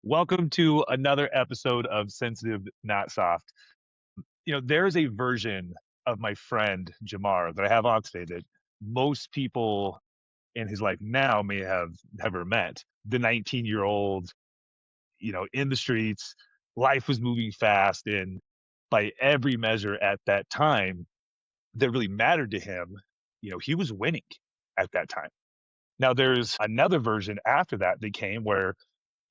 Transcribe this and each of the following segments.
Welcome to another episode of Sensitive Not Soft. There is a version of my friend Jamar that I have on today that most people in his life now may have never met. The 19-year-old, in the streets, life was moving fast, and by every measure at that time that really mattered to him, he was winning at that time. Now there's another version after that came where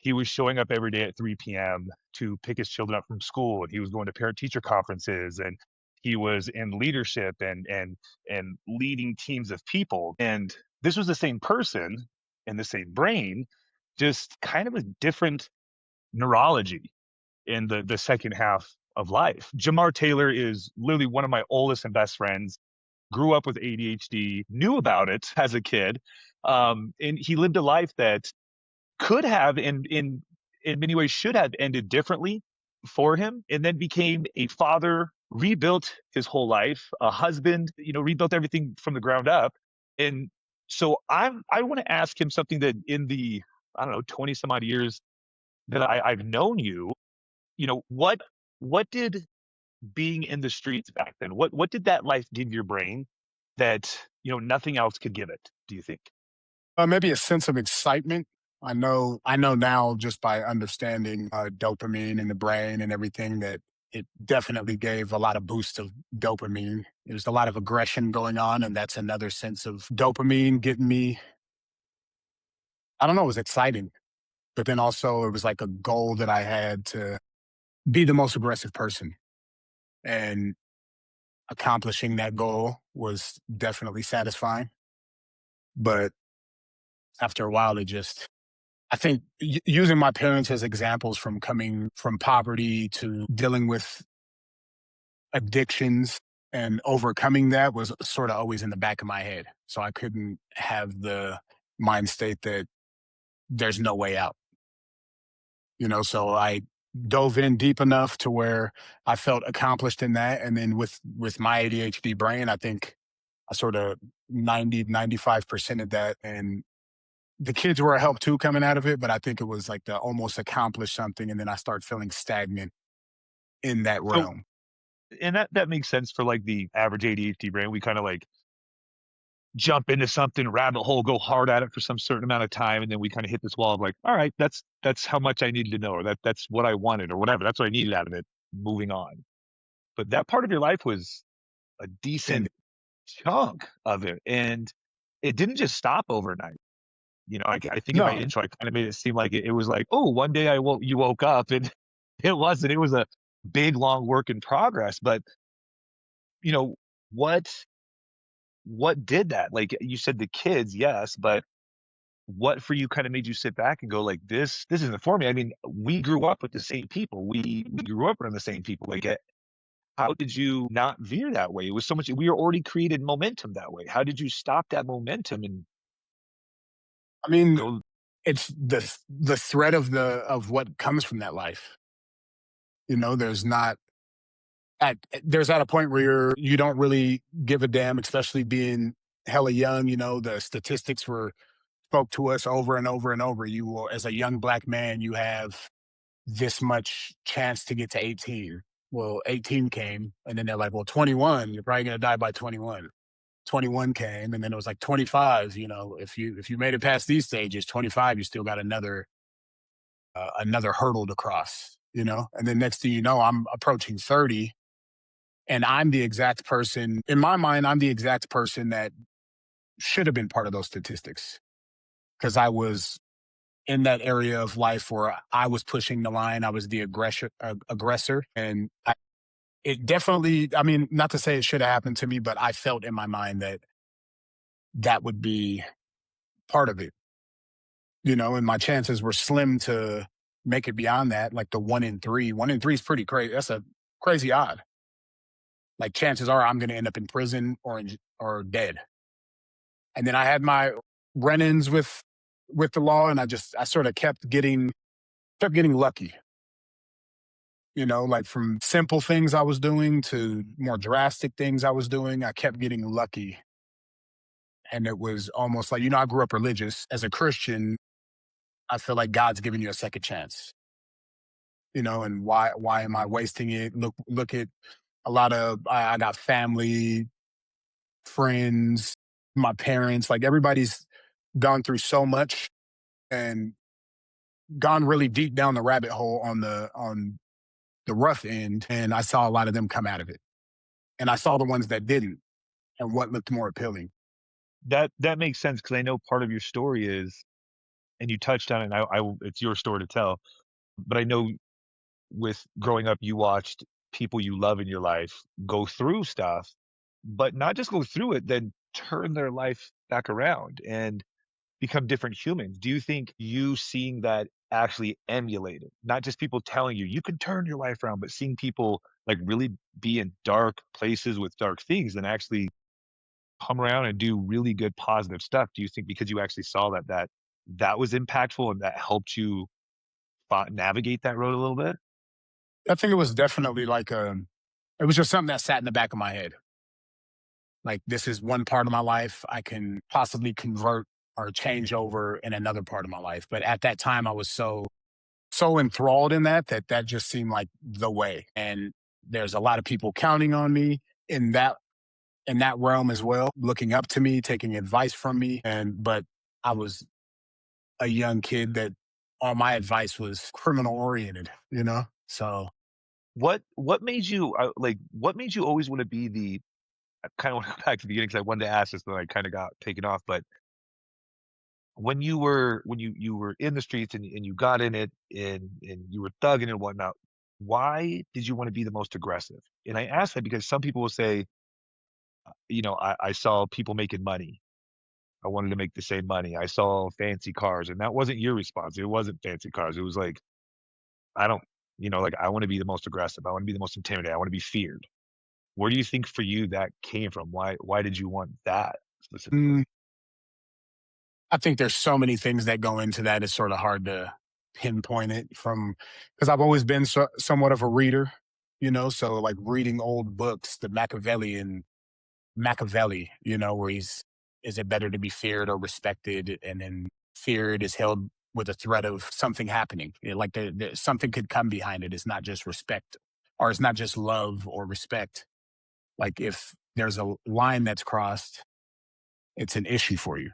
he was showing up every day at 3 p.m. to pick his children up from school, and he was going to parent teacher conferences, and he was in leadership and leading teams of people. And this was the same person and the same brain, just kind of a different neurology in the second half of life. Jamar Taylor is literally one of my oldest and best friends. Grew up with ADHD, knew about it as a kid, and he lived a life that could have in many ways should have ended differently for him, and then became a father, rebuilt his whole life, a husband, rebuilt everything from the ground up. And so I want to ask him something that in the, I don't know, 20 some odd years that I've known you, what did being in the streets back then, what did that life give your brain that nothing else could give it, do you think? Maybe a sense of excitement. I know now just by understanding dopamine in the brain and everything that it definitely gave a lot of boost of dopamine. There's a lot of aggression going on, and that's another sense of dopamine getting me. I don't know, it was exciting, but then also it was like a goal that I had to be the most aggressive person, and accomplishing that goal was definitely satisfying. But after a while, I think using my parents as examples from coming from poverty to dealing with addictions and overcoming that was sort of always in the back of my head. So I couldn't have the mind state that there's no way out, so I dove in deep enough to where I felt accomplished in that. And then with my ADHD brain, I think I sort of 95% of that. And the kids were a help too coming out of it, but I think it was like to almost accomplish something, and then I start feeling stagnant in that So, realm. and that makes sense for like the average ADHD brain. We kind of like jump into something, rabbit hole, go hard at it for some certain amount of time, and then we kind of hit this wall of like, all right, that's how much I needed to know, or that's what I wanted, or whatever. That's what I needed out of it. Moving on. But that part of your life was a decent And chunk of it, and it didn't just stop overnight. I think in my no, intro, I kind of made it seem like it was like, oh, one day you woke up, and it wasn't. It was a big, long work in progress. But you know what? What did that? Like you said, the kids, yes, but what for you kind of made you sit back and go like this isn't for me. I mean, we grew up with the same people. We grew up around the same people. Like how did you not veer that way? It was so much, we were already created momentum that way. How did you stop that momentum and I mean, go? it's the threat of what comes from that life. There's not there's at a point where you don't really give a damn, especially being hella young. The statistics were spoke to us over and over and over. You will, as a young black man, you have this much chance to get to 18. Well, 18 came, and then they're like, well, 21, you're probably gonna die by 21. 21 came, and then it was like 25. If you made it past these stages, 25, you still got another hurdle to cross. And then next thing you know, I'm approaching 30, and I'm the exact person in my mind. I'm the exact person that should have been part of those statistics because I was in that area of life where I was pushing the line. I was the aggressor, and it definitely. I mean, not to say it should have happened to me, but I felt in my mind that that would be part of it. And my chances were slim to make it beyond that, like the 1 in 3. 1 in 3 is pretty crazy. That's a crazy odd. Like chances are I'm going to end up in prison or dead. And then I had my run-ins with the law, and I sort of kept getting lucky. Like from simple things I was doing to more drastic things I was doing, I kept getting lucky. And it was almost like, I grew up religious. As a Christian, I feel like God's giving you a second chance. and why am I wasting it? Look at a lot of I got family, friends, my parents, like everybody's gone through so much and gone really deep down the rabbit hole on the rough end, and I saw a lot of them come out of it. And I saw the ones that didn't and what looked more appealing. That makes sense because I know part of your story is, and you touched on it. And it's your story to tell, but I know with growing up, you watched people you love in your life go through stuff, but not just go through it, then turn their life back around and become different humans. Do you think you seeing that actually emulated, not just people telling you you can turn your life around, but seeing people like really be in dark places with dark things and actually come around and do really good positive stuff? Do you think because you actually saw that was impactful and that helped you navigate that road a little bit? I think it was definitely like it was just something that sat in the back of my head. Like this is one part of my life I can possibly convert or change over in another part of my life. But at that time I was so enthralled in that just seemed like the way. And there's a lot of people counting on me in that realm as well, looking up to me, taking advice from me. And but I was a young kid that all my advice was criminal oriented. So What made you what made you always want to be the I kind of want to go back to the beginning because I wanted to ask this, but I kind of got taken off. But when you were in the streets and you got in it and you were thugging and whatnot, why did you want to be the most aggressive? And I ask that because some people will say, I saw people making money. I wanted to make the same money. I saw fancy cars, and that wasn't your response. It wasn't fancy cars. It was like, I don't, like I want to be the most aggressive. I want to be the most intimidating. I want to be feared. Where do you think for you that came from? Why did you want that mm, specifically? I think there's so many things that go into that. It's sort of hard to pinpoint it from because I've always been somewhat of a reader. So like reading old books, the Machiavelli, where is it better to be feared or respected? And then feared is held with a threat of something happening. Like something could come behind it. It's not just respect or it's not just love or respect. Like if there's a line that's crossed, it's an issue for you.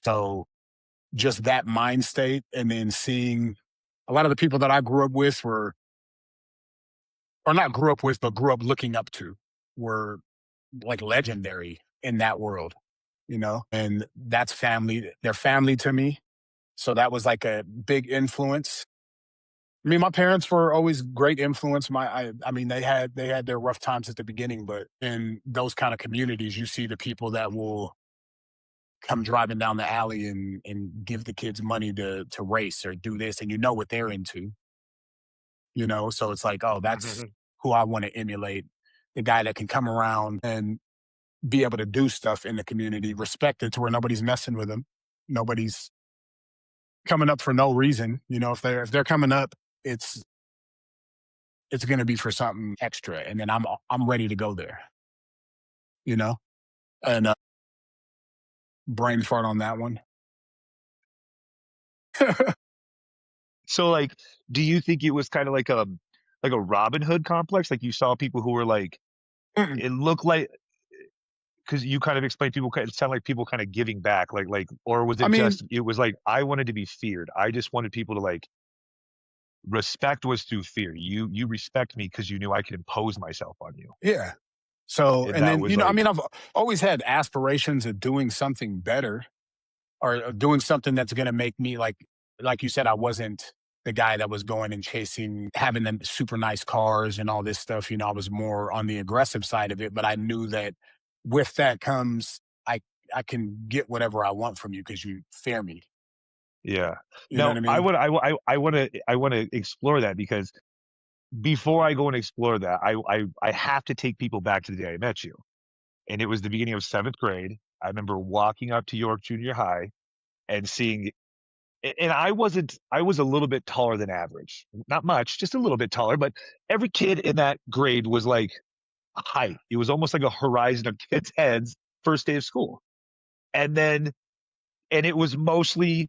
So just that mind state and then seeing a lot of the people that I grew up with were, or not grew up with, but grew up looking up to were like legendary in that world, and that's family. They're family to me. So that was like a big influence. I mean, my parents were always great influence. I mean, they had their rough times at the beginning, but in those kind of communities, you see the people that will come driving down the alley and give the kids money to race or do this, and you know what they're into. So it's like, oh, that's who I want to emulate. The guy that can come around and be able to do stuff in the community, respected to where nobody's messing with them. Nobody's coming up for no reason. If they're coming up, it's it's going to be for something extra, and then I'm ready to go there. You know, and brain fart on that one. So like, do you think it was kind of like a Robin Hood complex? Like you saw people who were like, Mm-mm. it looked like because you kind of explained people, it sounded like people kind of giving back, or was I it mean, just, it was like, I wanted to be feared. I just wanted people to like, respect was through fear. You respect me because you knew I could impose myself on you. yeah. So, And and that then was I like, mean, I've always had aspirations of doing something better or doing something that's going to make me like you said, I wasn't the guy that was going and chasing having them super nice cars and all this stuff. I was more on the aggressive side of it, but I knew that with that comes I I can get whatever I want from you because you fear me. yeah. You know what Now I mean? I want to explore that because before I go and explore that, I have to take people back to the day I met you. And it was the beginning of seventh grade. I remember walking up to York Junior High and seeing, and I was a little bit taller than average. Not much, just a little bit taller, but every kid in that grade was like a height. It was almost like a horizon of kids' heads first day of school. And then, and it was mostly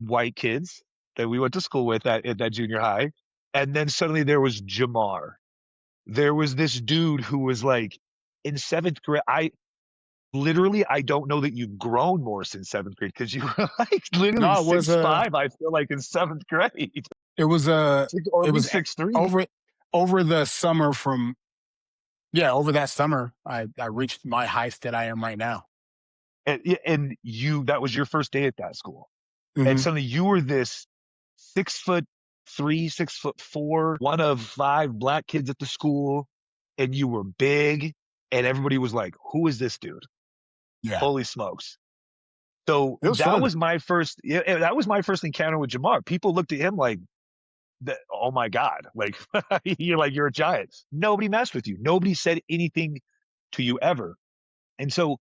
white kids that we went to school with at that junior high. And then suddenly there was Jamar. There was this dude who was like in seventh grade. I don't know that you've grown more since seventh grade because you were like literally No, it was 6'5", I feel like in seventh grade, it was or it at was least 6'3". over the summer from yeah, over that summer I reached my height that I am right now. And that was your first day at that school. And Hmm. suddenly you were this 6'3", 6'4", one of 5 black kids at the school, and you were big, and everybody was like, "Who is this dude? Yeah, Holy smokes!" So it was fun. that was my first encounter with Jamar. People looked at him like, "Oh my god!" Like you're a giant. Nobody messed with you. Nobody said anything to you ever. And so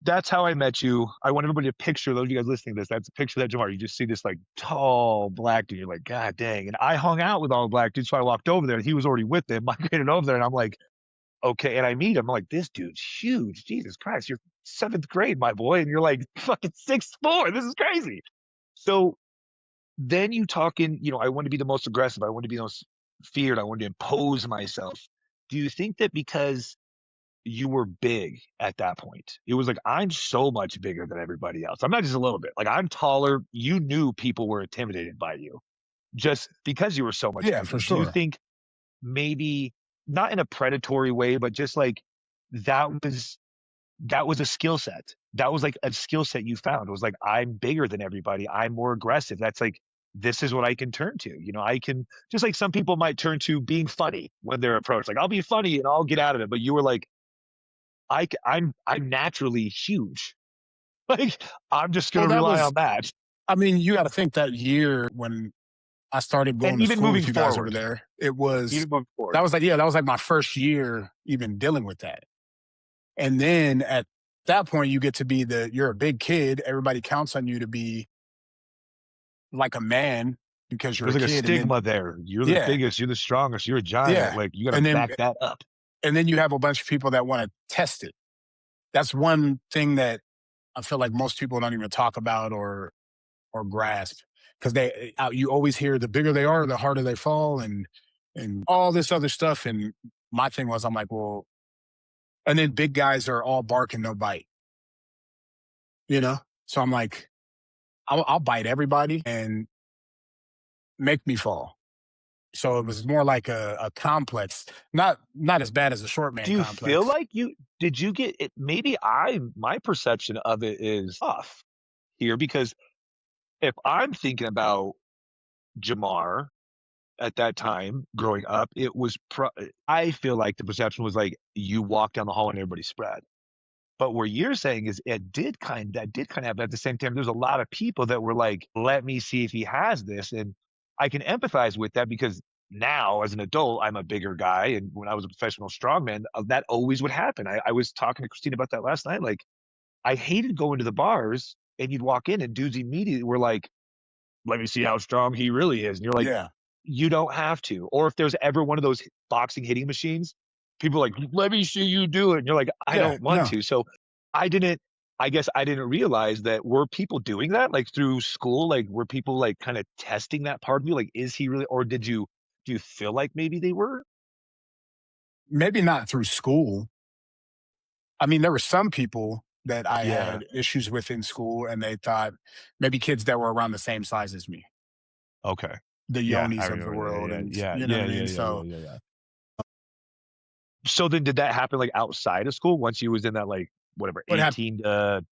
that's how I met you. I want everybody to picture, those of you guys listening to this, that's a picture of that Jamar. You just see this like tall black dude. You're like, God dang. And I hung out with all the black dudes. So I walked over there. He was already with them, migrated over there. And I'm like, okay. And I meet him. I'm like, this dude's huge. Jesus Christ. You're seventh grade, my boy. And you're like fucking 6'4". This is crazy. So then you talking, I want to be the most aggressive. I want to be the most feared. I want to impose myself. Do you think that because you were big at that point? It was like, I'm so much bigger than everybody else. I'm not just a little bit. Like, I'm taller. You knew people were intimidated by you just because you were so much Yeah, bigger. for Do you sure. think maybe not in a predatory way, but just like that was that was a skill set. That was like a skill set you found. It was like, I'm bigger than everybody. I'm more aggressive. That's like, this is what I can turn to. I can, just like some people might turn to being funny when they're approached. Like, I'll be funny and I'll get out of it. But you were like, I'm naturally huge. Like, I'm just Well, gonna that rely was on that. I mean, you got to think that year when I started And going to even school moving with you guys over forward, there, it was even moving that forward, was like yeah, that was like my first year even dealing with that. And then at that point, you get to be you're a big kid. Everybody counts on you to be like a man because you're there's a like a kid. And then, stigma there. You're the yeah, biggest. You're the strongest. You're a giant. yeah. Like, you got to And then, back that up. and then you have a bunch of people that want to test it. That's one thing that I feel like most people don't even talk about or grasp because you always hear the bigger they are, the harder they fall and all this other stuff. And my thing was, I'm like, well, and then big guys are all bark and no bite, you know? So I'm like, I'll bite everybody and make me fall. So it was more like a complex, not as bad as a short Do man you feel complex. like did you get it? Maybe my perception of it is off here because if I'm thinking about Jamar at that time growing up, it was I feel like the perception was like you walk down the hall and everybody spread. But what you're saying is that did kind of happen at the same time. There's a lot of people that were like, let me see if he has this. And I can empathize with that because now as an adult, I'm a bigger guy. And when I was a professional strongman, that always would happen. I was talking to Christine about that last night. Like, I hated going to the bars and you'd walk in and dudes immediately were like, let me see how strong he really is. And you're like, Yeah. you don't have to. Or if there's ever one of those boxing hitting machines, people are like, let me see you do it. And you're like, I Yeah. don't want No. to. So I didn't, I guess I didn't realize that were people doing that like through school? Like, were people like kind of testing that part of you? Like, is he really, or do you feel like maybe they were? Maybe not through school. I mean, there were some people that I Yeah. had issues with in school, and they thought maybe kids that were around the same size as me, Okay. the Yeah. I Yonis of the remember that. world, Yeah. and Yeah. you know what Yeah. I Yeah. mean. Yeah. Yeah. So Yeah. Yeah. So then did that happen like outside of school once you was in that like, whatever, what happened? 18 to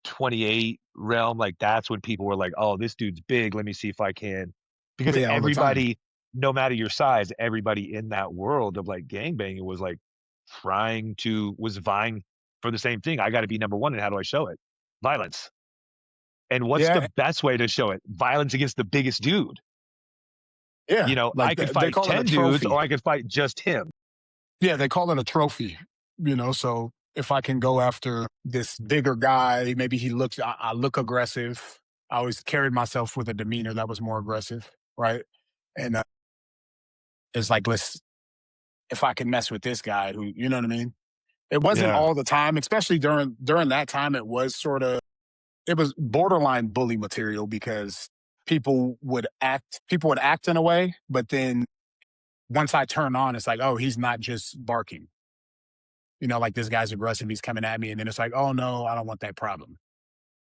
28 realm? Like, that's when people were like, oh, this dude's big, let me see if I can, because Yeah, all the time. everybody, no matter your size, everybody in that world of like gangbanging was like was vying for the same thing. I got to be number one, and how do I show it? Violence. And what's the Yeah, best way to show it? Violence against the biggest dude. yeah. I Like could they fight call it a 10 dudes or trophy. I could fight just him. Yeah, they call it a trophy. So if I can go after this bigger guy, maybe I look aggressive. I always carried myself with a demeanor that was more aggressive, right? And it's like if I can mess with this guy, who you know what I mean. It wasn't Yeah. all the time, especially during that time. It was borderline bully material because people would act in a way, but then once I turn on, it's like, oh, he's not just barking. Like this guy's aggressive, he's coming at me, and then it's like, oh no, I don't want that problem.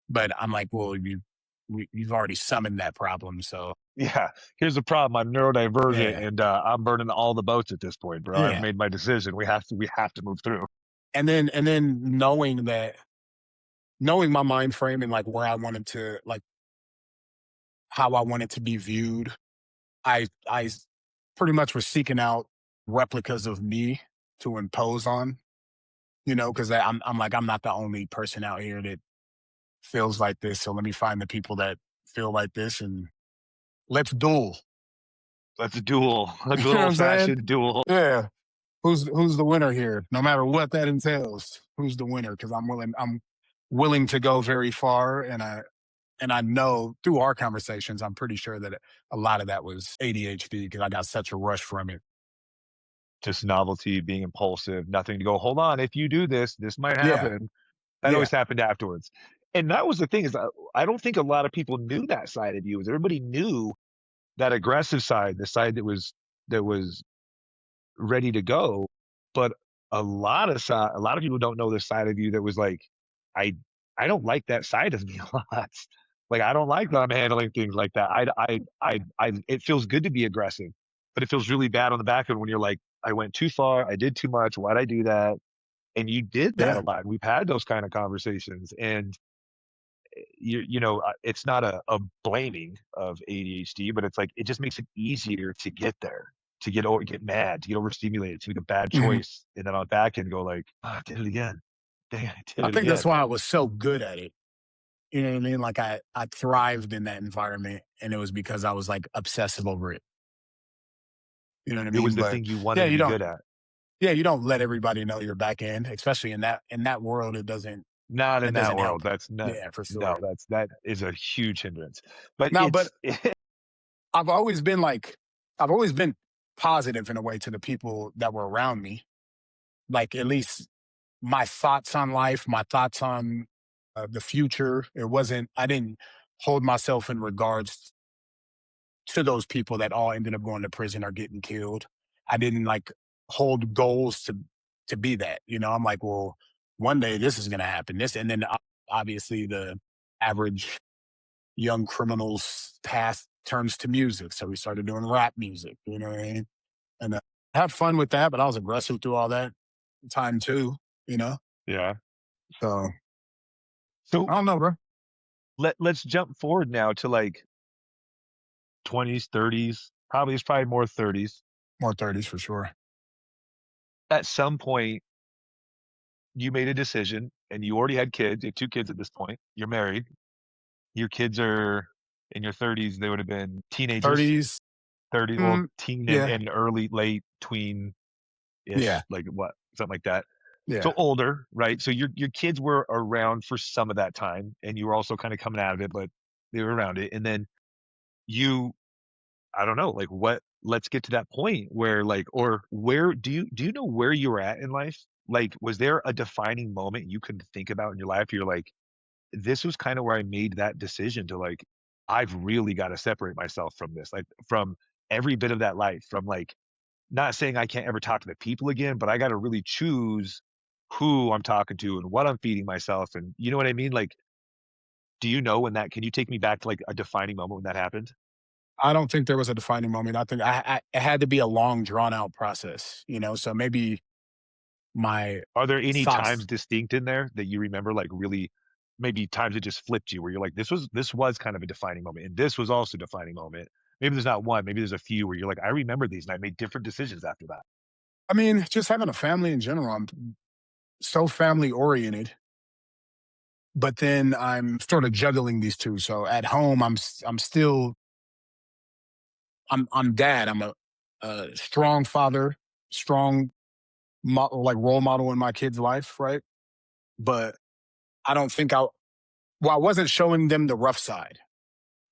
But I'm like, well, you've already summoned that problem, so Yeah. Here's the problem. I'm neurodivergent yeah, and I'm burning all the boats at this point, bro. I've yeah. made my decision. We have to move through. And then knowing my mind frame and like where I wanted to like how I wanted to be viewed, I pretty much was seeking out replicas of me to impose on, because I'm like, I'm not the only person out here that feels like this. So let me find the people that feel like this and let's duel. That's a duel, a You good know what old I'm saying? fashioned duel. Yeah. Who's the winner here? No matter what that entails, who's the winner? Because I'm willing to go very far, and I know through our conversations, I'm pretty sure that a lot of that was ADHD because I got such a rush from it. Just novelty, being impulsive, nothing to go, hold on. If you do this, this might Yeah, happen. That yeah. always happened afterwards. And that was the thing is I don't think a lot of people knew that side of you. Is everybody knew that aggressive side, the side that was ready to go. But a lot of people don't know the side of you that was like, I I don't like that side of me a lot. Like I don't like that I'm handling things like that. It feels good to be aggressive, but it feels really bad on the back end when you're like, I went too far, I did too much, why'd I do that? And you did that a Yeah. lot. We've had those kind of conversations, and it's not a blaming of ADHD, but it's like it just makes it easier to get there, get mad, to get overstimulated, to make a bad Mhm. choice, and then on the back end go like, oh, I did it again. Dang, I did I it think that's again. why I was so good at it. You know what I mean? Like I thrived in that environment, and it was because I was like obsessive over it. You know what I It was mean? the But thing you wanted yeah, to you be don't. good at. Yeah, you don't let everybody know your back end, especially in that world. Not in That that doesn't world. help. That's not. Yeah, for No, sure. that is a huge hindrance. But Now, but it's I've always been like, I've always been positive in a way to the people that were around me. Like at least my thoughts on life, my thoughts on the future. I didn't hold myself in regards to those people that all ended up going to prison or getting killed. I didn't like hold goals to be that. I'm like, well, one day this is going to happen. And then obviously the average young criminal's past turns to music. So we started doing rap music. You know what I mean? And I had fun with that, but I was aggressive through all that time too. You know, yeah. so I So don't know, bro. let's jump forward now to like 20s, 30s. Probably it's probably more 30s. More 30s for sure. At some point, you made a decision and you already had kids. You had two kids at this point. You're married. Your kids are in your 30s. They would have been teenagers, 30s. 30, well, Mm, teen yeah, and early, late tween yeah, ish, like what, something like that. So yeah. older, right? So your kids were around for some of that time, and you were also kind of coming out of it, but they were around it. And then you, I don't know, like what? Let's get to that point where, like, or where do you know where you were at in life? Like, was there a defining moment you could think about in your life? You're like, this was kind of where I made that decision to like, I've really got to separate myself from this, like from every bit of that life, from like not saying I can't ever talk to the people again, but I got to really choose who I'm talking to and what I'm feeding myself. And you know what I mean? Like, do you know when that, can you take me back to like a defining moment when that happened? I don't think there was a defining moment. I think it had to be a long, drawn out process. So maybe my Are there any thoughts. times distinct in there that you remember, like really, maybe times it just flipped you where you're like, this was kind of a defining moment. And this was also a defining moment. Maybe there's not one, maybe there's a few where you're like, I remember these and I made different decisions after that. I mean, just having a family in general. I'm so family oriented, but then I'm sort of juggling these two. So at home, I'm still I'm dad. I'm a strong father, strong like role model in my kid's life, right? But I don't think I wasn't showing them the rough side.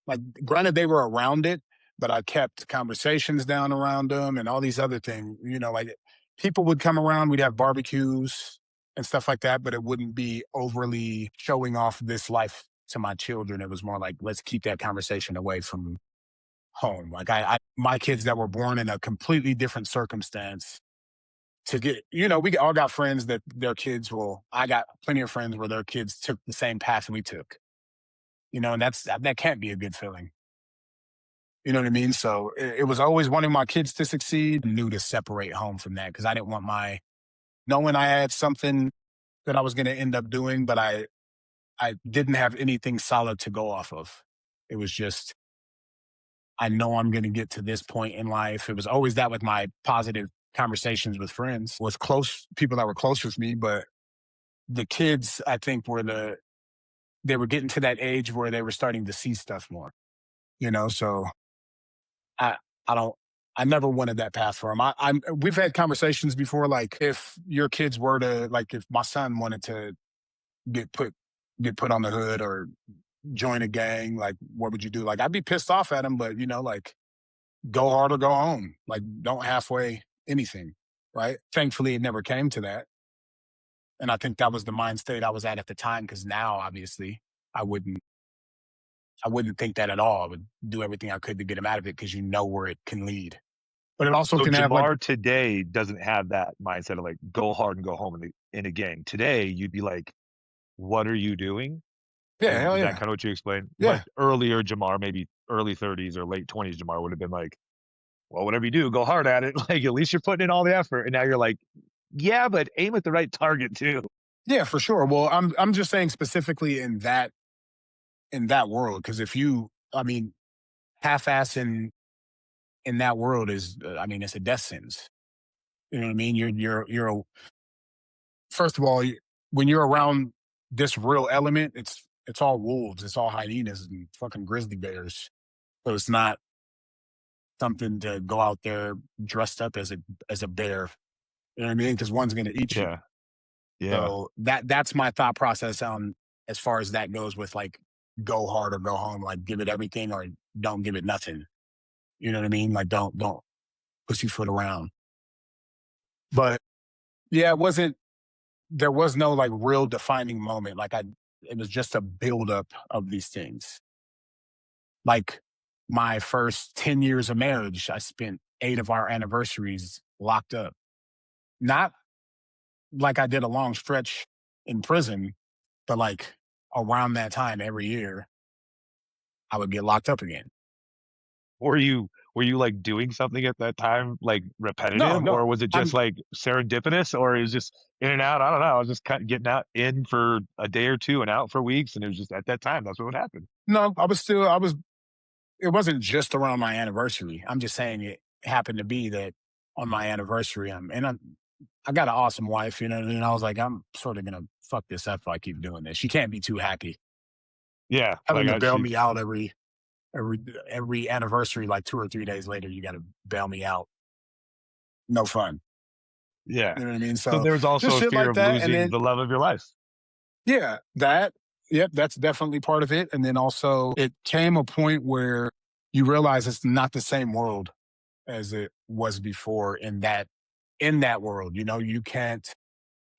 Like, granted, they were around it, but I kept conversations down around them and all these other things. Like people would come around, we'd have barbecues and stuff like that, but it wouldn't be overly showing off this life to my children. It was more like, let's keep that conversation away from. home. Like my kids that were born in a completely different circumstance to get, we all got friends that their kids will, I got plenty of friends where their kids took the same path we took, and that can't be a good feeling. You know what I mean? So it was always wanting my kids to succeed, knew to separate home from that because I didn't want knowing I had something that I was going to end up doing, but I didn't have anything solid to go off of. It was just, I know I'm going to get to this point in life. It was always that with my positive conversations with friends, with close people that were close with me. But the kids, I think, they were getting to that age where they were starting to see stuff more, So I, I don't, I never wanted that path for them. We've had conversations before, like if your kids were to, like, if my son wanted to get put, get put on the hood or join a gang, like, what would you do? Like, I'd be pissed off at him, but like, go hard or go home. Like, don't halfway anything. Right. Thankfully, it never came to that. And I think that was the mind state I was at the time. Cause now, obviously, I wouldn't, I wouldn't think that at all. I would do everything I could to get him out of it because you know where it can lead. But it also So can have like, Jamar today doesn't have that mindset of like go hard and go home in a gang. Today you'd be like, what are you doing? yeah, hell Is that yeah. kind of what you explained? But Yeah. earlier Jamar, maybe early 30s or late 20s Jamar would have been like, well, whatever you do, go hard at it. Like at least you're putting in all the effort. And now you're like, yeah, but aim at the right target too. Yeah, for sure. Well, I'm just saying specifically in that world. Cause if you, I mean, half ass in that world is, I mean, it's a death sentence. You know what I mean? First of all, when you're around this real element, it's all wolves, it's all hyenas and fucking grizzly bears. So it's not something to go out there dressed up as a bear. You know what I mean? Because one's gonna eat you. Yeah. Yeah. So that's my thought process on as far as that goes with like go hard or go home, like give it everything or don't give it nothing. You know what I mean? Like don't pussyfoot around. But yeah, it wasn't there was no like real defining moment. It was just a buildup of these things. Like my first 10 years of marriage, I spent 8 of our anniversaries locked up. Not like I did a long stretch in prison, but like around that time every year, I would get locked up again. Were you like doing something at that time like No, repetitive, no. or was it just I'm like serendipitous, or it was just in and out? I don't know. I was just kind of getting out in for a day or two and out for weeks, and it was just at that time that's what would happen. no, I was it wasn't just around my anniversary. I'm just saying it happened to be that on my anniversary, I got an awesome wife, and I was like, I'm sort of gonna fuck this up if I keep doing this. She can't be too happy. Yeah, Having like to I bail she me out every every anniversary, like 2 or 3 days later, you got to bail me out. No fun. yeah. You know what I mean? So So there was just also a shit fear like of that, and losing then the love of your life. yeah, yep, that's definitely part of it. And then also, it came a point where you realize it's not the same world as it was before. In that world, you can't.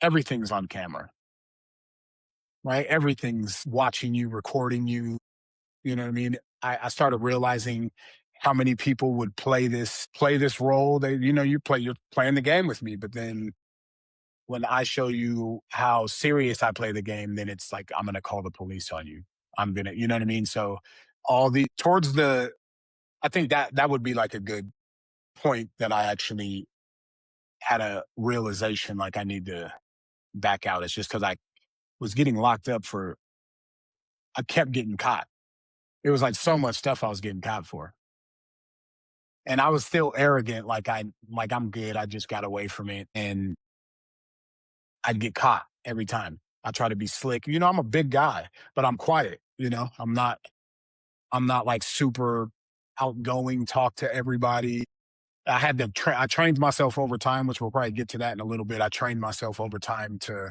Everything's on camera, right? Everything's watching you, recording you. You know what I mean? I started realizing how many people would play this role. You're playing the game with me, but then when I show you how serious I play the game, then it's like I'm gonna call the police on you. You know what I mean? So all the towards the I think that would be like a good point that I actually had a realization like I need to back out. It's just because I was getting locked up I kept getting caught. It was like so much stuff I was getting caught for. And I was still arrogant, like I'm good. I just got away from it. And I'd get caught every time. I try to be slick. I'm a big guy, but I'm quiet. I'm not like super outgoing, talk to everybody. I trained myself over time, which we'll probably get to that in a little bit. I trained myself over time to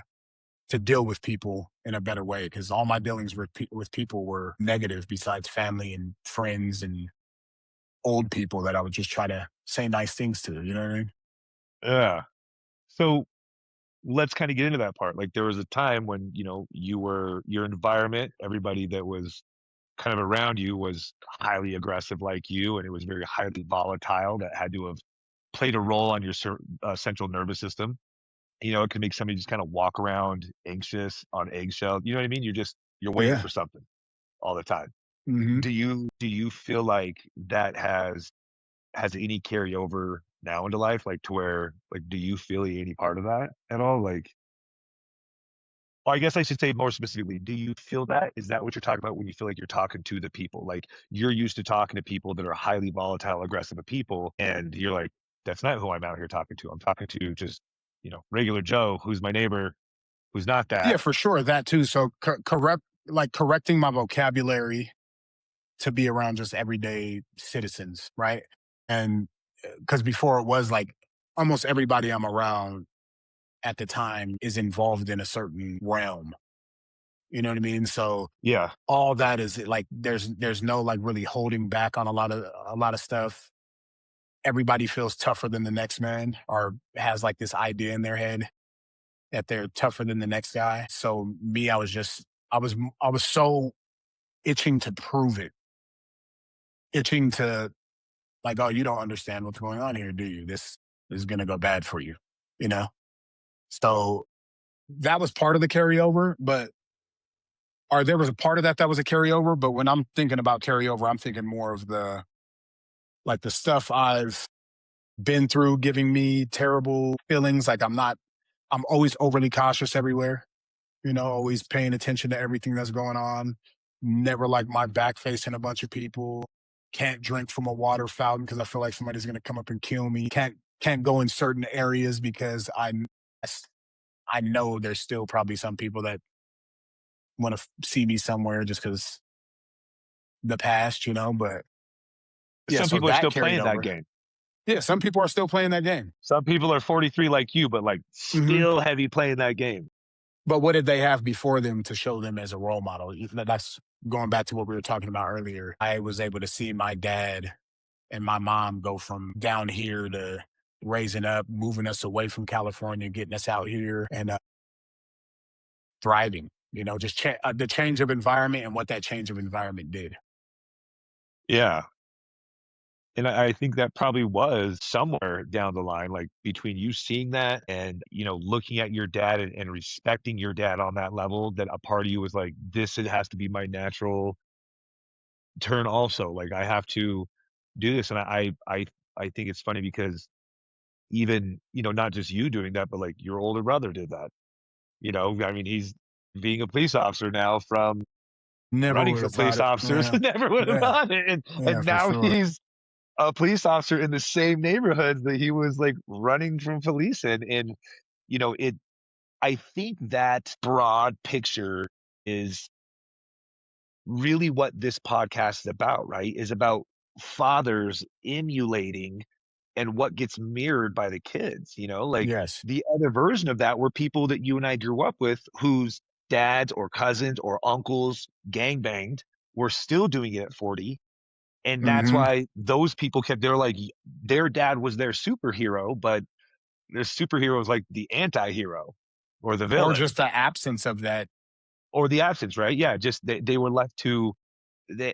deal with people in a better way because all my dealings with people were negative besides family and friends and old people that I would just try to say nice things to. You know what I mean? Yeah. So let's kind of get into that part. Like there was a time when, your environment, everybody that was kind of around you was highly aggressive like you, and it was very highly volatile, that had to have played a role on your central nervous system. It can make somebody just kind of walk around anxious on eggshell. You know what I mean? You're Oh waiting yeah. for something all the time. Hmm. Do you feel like that has any carryover now into life, like to where, like, do you feel any part of that at all? Like, well, I guess I should say more specifically, do you feel that? Is that what you're talking about when you feel like you're talking to the people? Like, you're used to talking to people that are highly volatile, aggressive people, and you're like, that's not who I'm out here talking to. I'm talking to just, regular Joe, who's my neighbor, who's not Yeah, that. for sure. That too. So correcting my vocabulary to be around just everyday citizens, right? And because before it was like almost everybody I'm around at the time is involved in a certain realm. You know what I mean? So Yeah. all that is like there's no like really holding back on a lot of stuff. Everybody feels tougher than the next man or has like this idea in their head that they're tougher than the next guy. So me, I was so itching to prove it, itching to like, oh, you don't understand what's going on here, do you? This is gonna go bad for you, you know? So that was part of the carryover, but or there was a part of that was a carryover, but when I'm thinking about carryover, I'm thinking more of the stuff I've been through giving me terrible feelings. Like I'm always overly cautious everywhere, always paying attention to everything that's going on. Never like my back facing a bunch of people. Can't drink from a water fountain because I feel like somebody's gonna come up and kill me. Can't go in certain areas because I know there's still probably some people that want to see me somewhere just because the past, But yeah, Some so people are that still carried playing that over. game. Yeah, some people are still playing that game. Some people are 43 like you, but like Hmm. still heavy playing that game. But what did they have before them to show them as a role model? That's going back to what we were talking about earlier. I was able to see my dad and my mom go from down here to raising up, moving us away from California, getting us out here and thriving. Just the change of environment and what that change of environment did. Yeah. And I think that probably was somewhere down the line, like between you seeing that and, looking at your dad and respecting your dad on that level, that a part of you was like, this, it has to be my natural turn also. Like, I have to do this. And I think it's funny because even, not just you doing that, but like your older brother did that. I mean, he's being a police officer now from Never running would for have thought police it. officers. Yeah. Never would have Yeah. done it. And Yeah, for now sure. he's a police officer in the same neighborhoods that he was like running from police in. And, it, I think that broad picture is really what this podcast is about, right? Is about fathers emulating and what gets mirrored by the kids, like Yes. the other version of that were people that you and I grew up with whose dads or cousins or uncles gangbanged were still doing it at 40. And that's Hmm. why those people they're like, their dad was their superhero, but their superhero is like the anti-hero or the Or villain just the absence of that. or the absence, right? Yeah. Just they were left to,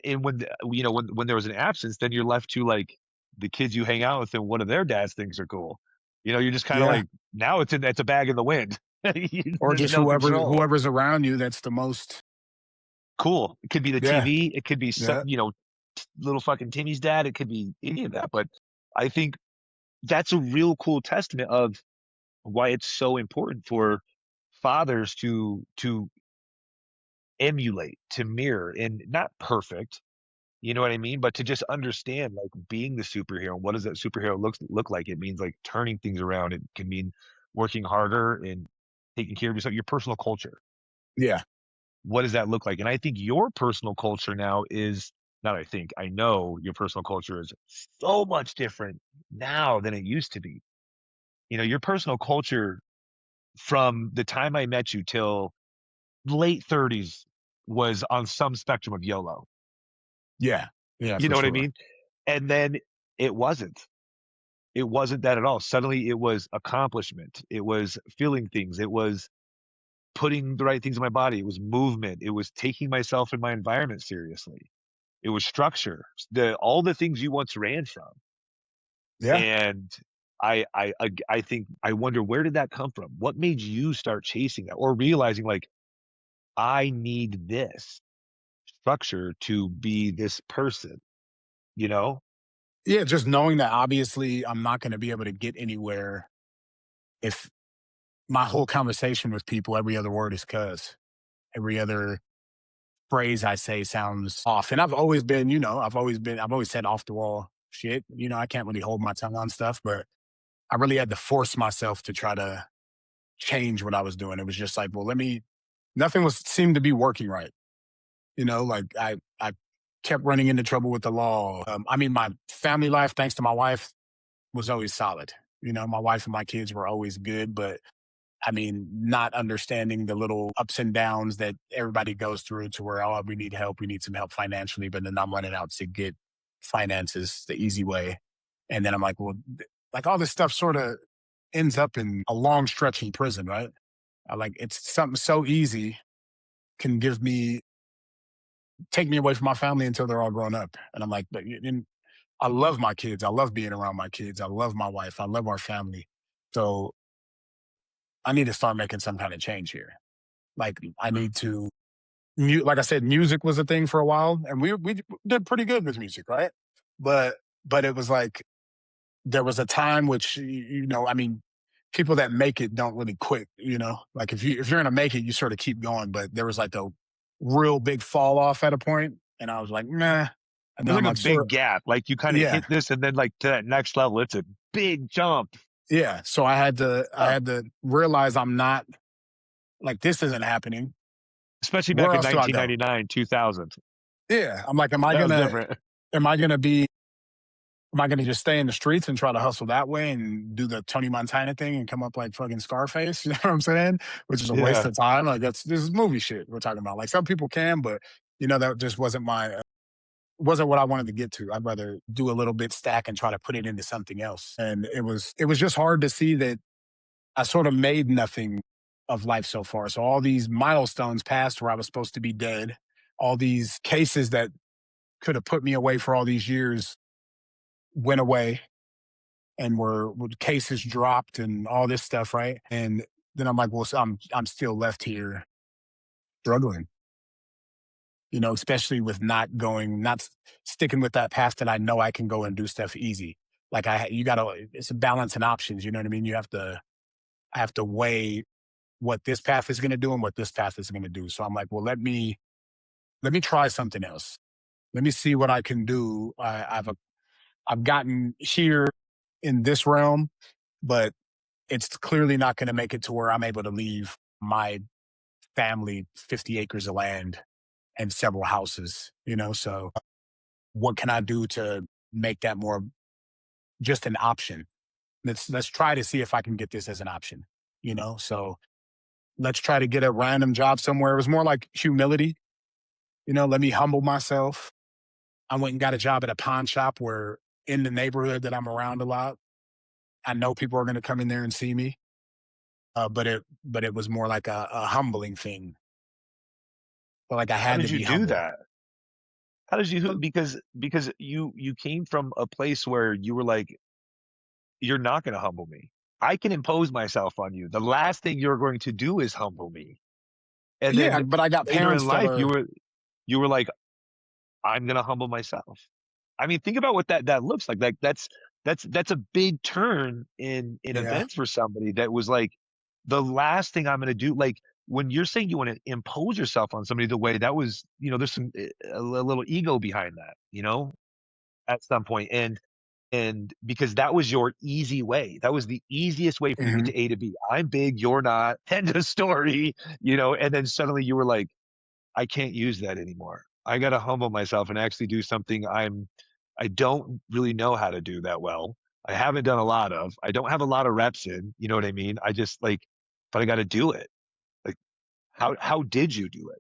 and when, when there was an absence, then you're left to like the kids you hang out with and one of their dads thinks are cool. You're just kind of Yeah. like, now it's a bag in the wind. Or There's just no control. whoever's around you that's the most. Cool. It could be the Yeah. TV. It could be some, Yeah. little fucking Timmy's dad. It could be any of that. But I think that's a real cool testament of why it's so important for fathers to emulate, to mirror, and not perfect, you know what I mean? But to just understand, like, being the superhero. What does that superhero look like? It means like turning things around. It can mean working harder and taking care of yourself. Your personal culture. Yeah. What does that look like? And I think your personal culture now is not. I think I know your personal culture is so much different now than it used to be. Your personal culture from the time I met you till late 30s was on some spectrum of YOLO. Yeah. Yeah, You for know what I sure. mean? And then it wasn't. It wasn't that at all. Suddenly it was accomplishment. It was feeling things. It was putting the right things in my body. It was movement. It was taking myself and my environment seriously. It was structure, all the things you once ran from. Yeah. And I think I wonder, where did that come from? What made you start chasing that, or realizing like, I need this structure to be this person, you know? Yeah, just knowing that obviously I'm not going to be able to get anywhere if my whole conversation with people, every other word is cuz. Every other phrase I say sounds off. And I've always been, I've always said off the wall shit. I can't really hold my tongue on stuff, but I really had to force myself to try to change what I was doing. It was just like, well, nothing was seemed to be working right. Like I kept running into trouble with the law. I mean, my family life, thanks to my wife, was always solid. My wife and my kids were always good, but I mean, not understanding the little ups and downs that everybody goes through to where, oh, we need help. We need some help financially, but then I'm running out to get finances the easy way. And then I'm like, well, like all this stuff sort of ends up in a long stretch in prison, right? Like it's something so easy can take me away from my family until they're all grown up. And I'm like, and I love my kids. I love being around my kids. I love my wife. I love our family. So I need to start making some kind of change here. Like I need to, like I said, music was a thing for a while, and we did pretty good with music, right? But it was like there was a time which I mean, people that make it don't really quit. Like if you're gonna make it, you sort of keep going. But there was like a real big fall off at a point, and I was like, nah. And then There's I'm like a like, sort big of, gap. Like you kind of yeah, hit this, and then like to that next level, it's a big jump. yeah. So I Yeah. had to realize I'm not like this isn't happening. Especially back Where in else do I go? 1999, 2000. Yeah, I'm like, That was different. am I gonna be am I gonna just stay in the streets and try to hustle that way and do the Tony Montana thing and come up like fucking Scarface? You know what I'm saying? Which is a waste Yeah. of time. Like this is movie shit we're talking about. Like some people can, but that just wasn't what I wanted to get to. I'd rather do a little bit stack and try to put it into something else. And it was just hard to see that I sort of made nothing of life so far. So all these milestones passed where I was supposed to be dead. All these cases that could have put me away for all these years went away and were cases dropped and all this stuff, right? And then I'm like, well, so I'm still left here struggling, especially with not sticking with that path that I know I can go and do stuff easy. Like you gotta, it's a balance and options. You know what I mean? I have to weigh what this path is going to do and what this path is going to do. So I'm like, well, let me try something else. Let me see what I can do. I've gotten here in this realm, but it's clearly not going to make it to where I'm able to leave my family 50 acres of land and several houses, So what can I do to make that more just an option? Let's try to see if I can get this as an option, So let's try to get a random job somewhere. It was more like humility, let me humble myself. I went and got a job at a pawn shop where in the neighborhood that I'm around a lot, I know people are going to come in there and see me. But it was more like a humbling thing. But like I How had to did you be do humble. that? How did you, because you came from a place where you were like, you're not going to humble me. I can impose myself on you. The last thing you're going to do is humble me. And Yeah, then but I got later in parents that life, are you were like, I'm going to humble myself. I mean, think about what that looks like. Like that's a big turn in yeah. events for somebody that was like, the last thing I'm going to do. Like when you're saying you want to impose yourself on somebody the way that was, there's a little ego behind that, at some point. And because that was your easy way, that was the easiest way for you to get Mhm. to A to B. I'm big, you're not. End of story, and then suddenly you were like, I can't use that anymore. I got to humble myself and actually do something I don't really know how to do that well. I haven't done a lot of. I don't have a lot of reps in, you know what I mean? I just like, but I got to do it. Like how did you do it?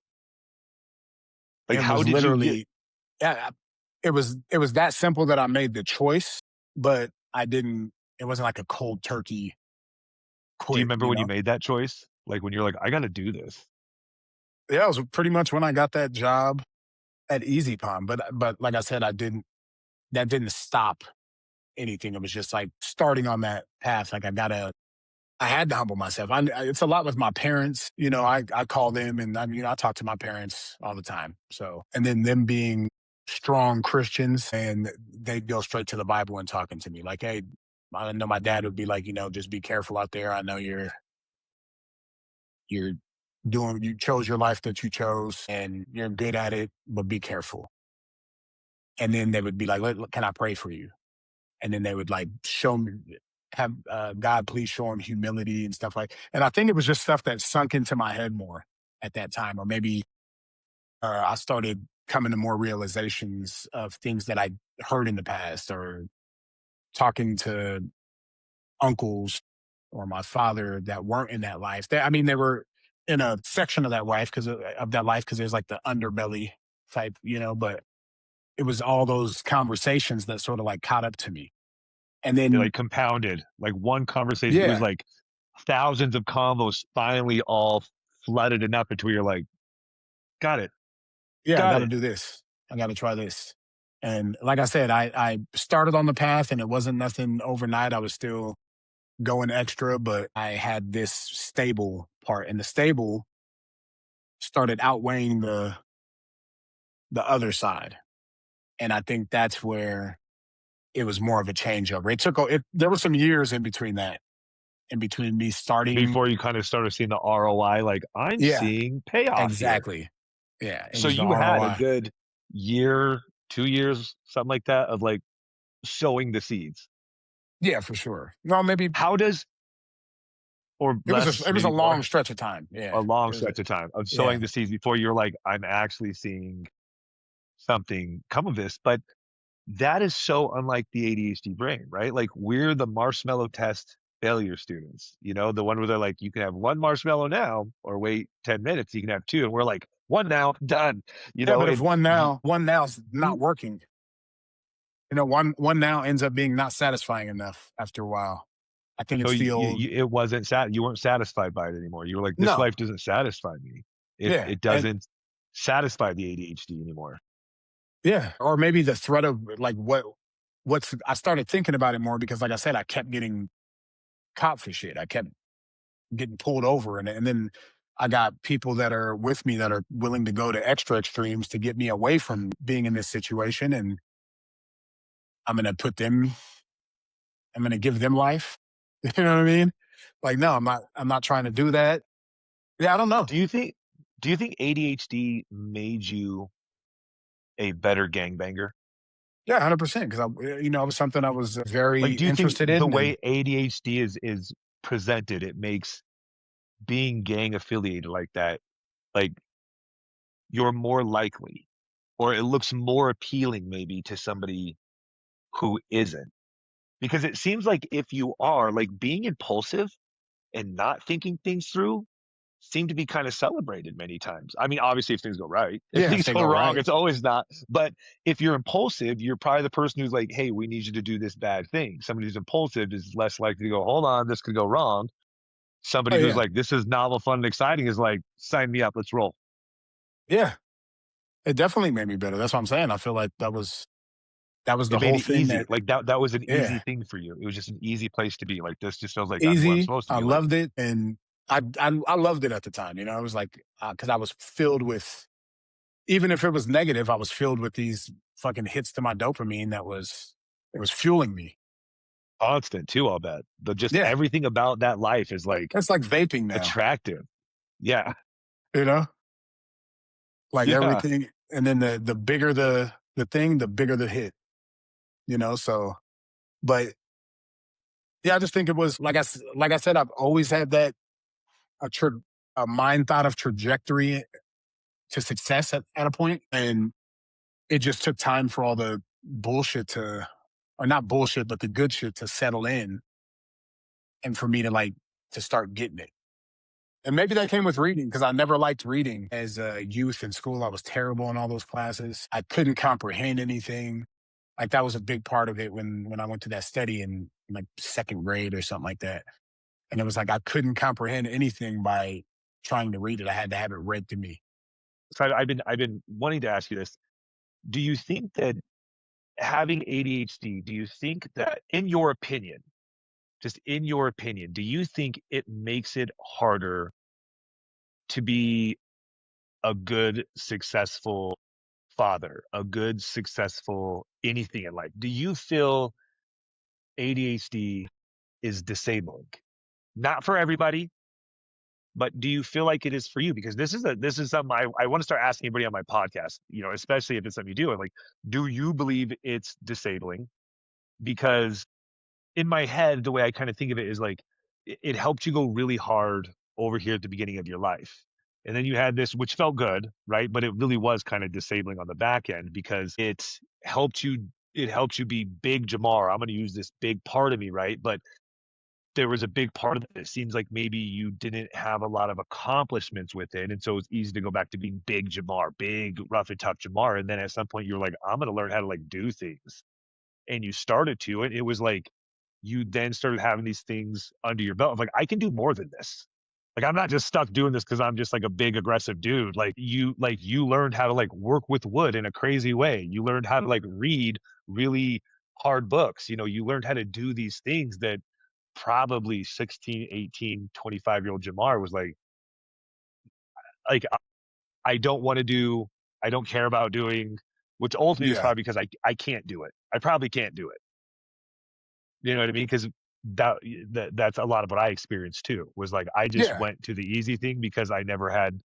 Like It how was did you get literally yeah, it was that simple that I made the choice, but I didn't it wasn't like a cold turkey do you quit, remember you when you know? made that choice? Like when you're like, I got to do this. Yeah, it was pretty much when I got that job. at easy palm. But like I said, that didn't stop anything. It was just like starting on that path. Like I had to humble myself. It's a lot with my parents. I call them and I talk to my parents all the time. So, and then them being strong Christians and they go straight to the Bible and talking to me like, hey, I know my dad would be like, just be careful out there. I know you're you chose your life that you chose and you're good at it, but be careful. And then they would be like, can I pray for you? And then they would like show me, have God please show him humility and stuff like. And I think it was just stuff that sunk into my head more at that time, or maybe I started coming to more realizations of things that I heard in the past, or talking to uncles or my father that weren't in that life. I mean, they were in a section of that life of that life because there's like the underbelly type, but it was all those conversations that sort of like caught up to me. And It then like compounded, like one conversation. It was yeah, like thousands of combos finally all flooded enough into where you're like, got it, yeah, I got got to it. do this. I got to try this. And like I said, I started on the path and it wasn't nothing overnight. I was still going extra, but I had this stable part, and the stable started outweighing the other side. And I think that's where it was more of a changeover. There were some years in between that, in between me starting. Before you kind of started seeing the ROI, like I'm Yeah, seeing payoff here. exactly. Yeah, it So was the you had a ROI. good year, 2 years, something like that, of like sowing the seeds. Yeah, for sure. No, maybe How does, or less, it was a maybe long more, stretch of time. a Yeah, long it was a stretch of time of yeah, sowing the seeds before you're like, I'm actually seeing something come of this. But that is so unlike the ADHD brain, right? Like we're the marshmallow test failure students, the one where they're like, you can have one marshmallow now or wait 10 minutes, you can have two. And we're like, one now, done, yeah. But if and one now's not you, working, one now ends up being not satisfying enough after a while. I think so it's the old it wasn't you weren't satisfied by it anymore. You were like, this no, life doesn't satisfy me. yeah, It and doesn't satisfy the ADHD anymore. yeah, or maybe the threat of like what's. I started thinking about it more because, like I said, I kept getting caught for shit. I kept getting pulled over, and then I got people that are with me that are willing to go to extra extremes to get me away from being in this situation, and I'm gonna put them. I'm gonna give them life. You know what I mean? Like, no, I'm not. I'm not trying to do that. Yeah, I don't know. Do you think do you think ADHD made you a better gangbanger? Yeah, 100%. Because it was something I was Like, very do you think interested the in, and way ADHD is presented, it makes being gang affiliated like that, like you're more likely, or it looks more appealing maybe to somebody who isn't? Because it seems like if you are like being impulsive and not thinking things through seem to be kind of celebrated many times. I mean, obviously, if things go right, if yeah, if things they go go wrong, right, it's always not. But if you're impulsive, you're probably the person who's like, hey, we need you to do this bad thing. Somebody who's impulsive is less likely to go, hold on, this could go wrong. oh Somebody who's yeah, like, this is novel, fun, and exciting is like, sign me up, let's roll. yeah, it definitely made me better. That's what I'm saying. I feel like that was the It made whole it thing easy. that Like that was an yeah, easy thing for you. It was just an easy place to be. Like this just feels like I'm where I'm easy. supposed to I be. Like, loved it, and I loved it at the time. I was like because I was filled with, even if it was negative, I was filled with these fucking hits to my dopamine it was fueling me. constant too, I'll bet. But just Yeah, everything about that life is like it's like vaping now. attractive. Yeah. You know, like Yeah. everything, and then the bigger the thing, the bigger the hit. So but yeah, I just think it was like I said, I've always had that a tra- a mind thought of trajectory to success at a point, and it just took time for all the bullshit or not bullshit, but the good shit to settle in, and for me to to start getting it. And maybe that came with reading because I never liked reading as a youth in school. I was terrible in all those classes. I couldn't comprehend anything. Like that was a big part of it when I went to that study in like second grade or something like that. And it was like I couldn't comprehend anything by trying to read it. I had to have it read to me. So I've been wanting to ask you this. do you think that having ADHD, do you think that, in your opinion, just in your opinion, do you think it makes it harder to be a good, successful father, a good, successful anything in life? Do you feel ADHD is disabling? Not for everybody, but do you feel like it is for you? Because this is something I want to start asking everybody on my podcast, especially if it's something you do. Like, do you believe it's disabling? Because in my head, the way I kind of think of it is like it helped you go really hard over here at the beginning of your life. And then you had this, which felt good, right? But it really was kind of disabling on the back end because helped you, it helped you be big Jamar. I'm going to use this big part of me, right? But there was a big part of it. It seems like maybe you didn't have a lot of accomplishments with it. And so it's easy to go back to being big Jamar, big, rough and tough Jamar. And then at some point you're like, I'm going to learn how to like do things. And you started to, and it was like, you then started having these things under your belt of like, I can do more than this. Like, I'm not just stuck doing this because I'm just like a big aggressive dude. Like you learned how to like work with wood in a crazy way. You learned how to like read really hard books. You learned how to do these things that probably 16, 18, 25-year-old Jamar was like, I don't want to do, I don't care about doing, which ultimately was Yeah. probably because I can't do it. I probably can't do it. You know what I mean? Because that's a lot of what I experienced too, was like I just Yeah. went to the easy thing because I never had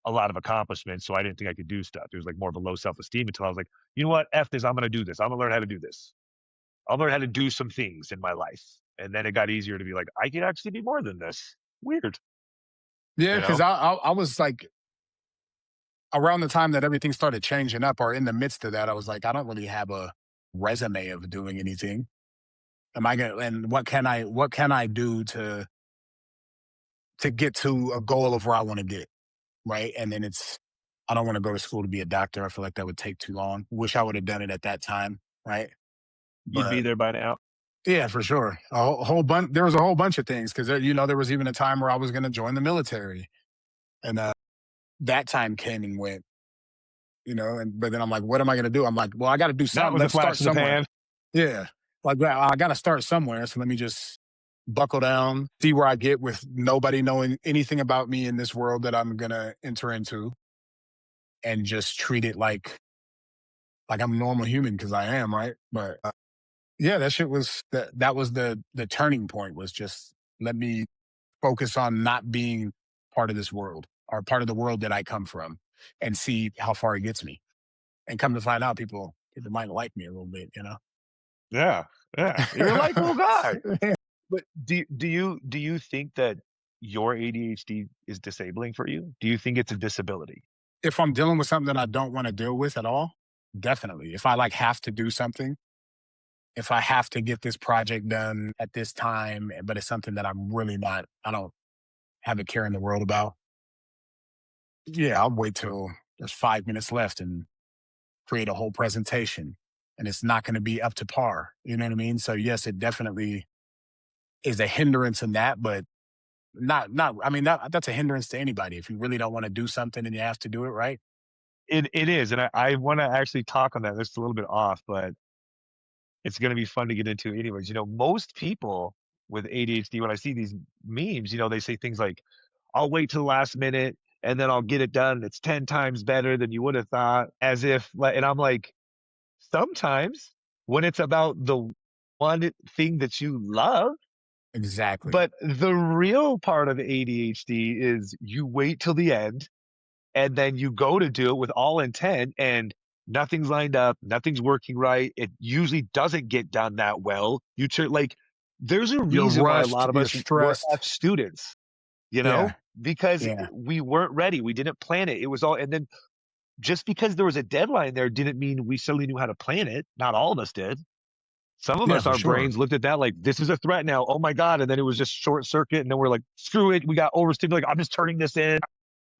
a lot of accomplishments. So I didn't think I could do stuff. There was like more of a low self-esteem until I was like, you know what? F this. I'm going to do this. I'm going to learn how to do this. I'll learn how to do some things in my life. And then it got easier to be like, I can actually be more than this. Weird, Yeah. you Cause know? I was like, around the time that everything started changing up or in the midst of that, I was like, I don't really have a resume of doing anything. Am I gonna and what can I do to get to a goal of where I want to get? Right. And then I don't want to go to school to be a doctor. I feel like that would take too long. Wish I would have done it at that time. Right. You'd be But there by now. yeah, for sure. Whole bunch. There was a whole bunch of things because there was even a time where I was going to join the military, and that time came and went. And but then I'm like, what am I going to do? I'm like, well, I got to do That something. was a Let's start flash in the somewhere. pan. Yeah, like well, I got to start somewhere. So let me just buckle down, see where I get with nobody knowing anything about me in this world that I'm going to enter into, and just treat it like I'm a normal human because I am, right? But yeah, that shit was that was the turning point. Was just let me focus on not being part of this world or part of the world that I come from and see how far it gets me. And come to find out, people might like me a little bit. Yeah. Yeah. You're a likable guy. But do you think that your ADHD is disabling for you? Do you think it's a disability? If I'm dealing with something that I don't want to deal with at all, definitely. If I like have to do something, if I have to get this project done at this time, but it's something that I don't have a care in the world about. Yeah, I'll wait till there's 5 minutes left and create a whole presentation, and it's not going to be up to par. You know what I mean? So yes, it definitely is a hindrance in that, but not. I mean, that's a hindrance to anybody. If you really don't want to do something and you have to do it, right? It is, and I want to actually talk on that. It's a little bit off, but it's going to be fun to get into anyways. Most people with ADHD, when I see these memes, they say things like, I'll wait till the last minute and then I'll get it done. It's 10 times better than you would have thought, as if, and I'm like, sometimes when it's about the one thing that you love, Exactly. but the real part of ADHD is you wait till the end and then you go to do it with all intent and nothing's lined up, nothing's working right. It usually doesn't get done that well. Like there's a You're reason why a rushed. lot of You're us were stressed. F students, Yeah. because Yeah. we weren't ready. We didn't plan it. It was all, and then just because there was a deadline there didn't mean we suddenly knew how to plan it. Not all of us did. Some of Yeah. us, For our sure. brains looked at that like, this is a threat now. Oh my God. And then it was just short circuit. And then we're like, screw it. We got overstimulated. Like, I'm just turning this in.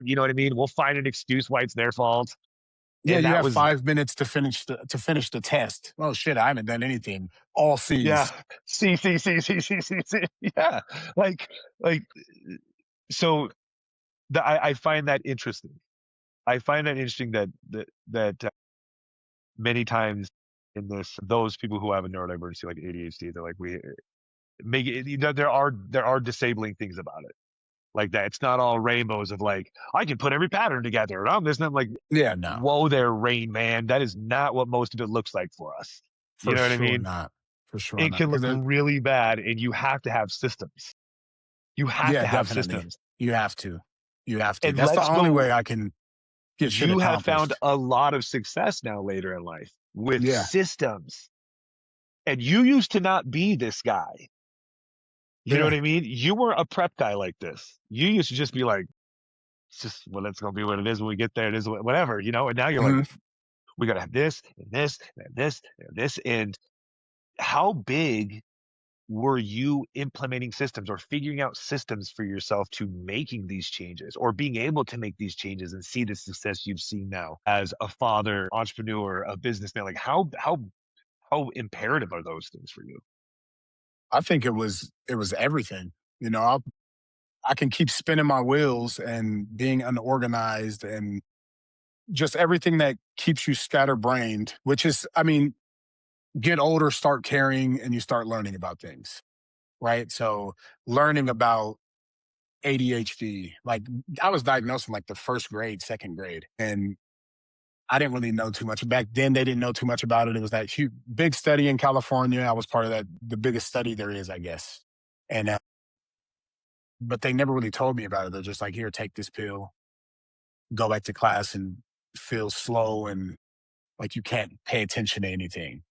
You know what I mean? We'll find an excuse why it's their fault. Yeah. And You that have was, 5 minutes to finish the test. Oh shit! I haven't done anything. All yeah. C's. See. Yeah. Like, like, so I find that interesting. I find that interesting that many times in this, those people who have a neurodivergency like ADHD, they're like, we make it, there are disabling things about it like that. It's not all rainbows of like, I can put every pattern together and I'm this and I'm like, Yeah, no, whoa there, Rain Man. That is not what most of it looks like for us. You for know what I sure mean? not. For sure It not. can look Because really bad and you have to have systems. You have yeah, to have definitely. systems. You have to. You have to. And That's the let's only way go. I can get shit You have found accomplished. a lot of success now later in life with Yeah, systems. And you used to not be this guy. You know yeah. what I mean? You were a prep guy like this. You used to just be like, it's just, well, it's going to be what it is when we get there. It is whatever, you know? And now you're like, Hmm. we got to have this and this and this and this. And how big were you implementing systems or figuring out systems for yourself to making these changes or being able to make these changes and see the success you've seen now as a father, entrepreneur, a businessman? Like how imperative are those things for you? I think it was everything. You know, I can keep spinning my wheels and being unorganized and just everything that keeps you scatterbrained, which is, I mean, get older, start caring, and you start learning about things, right? So, learning about ADHD, like I was diagnosed in like the first grade, second grade, and I didn't really know too much. Back then, they didn't know too much about it. It was that huge, big study in California. I was part of that, the biggest study there is, I guess. And, but they never really told me about it. They're just like, here, take this pill, go back to class and feel slow and like you can't pay attention to anything,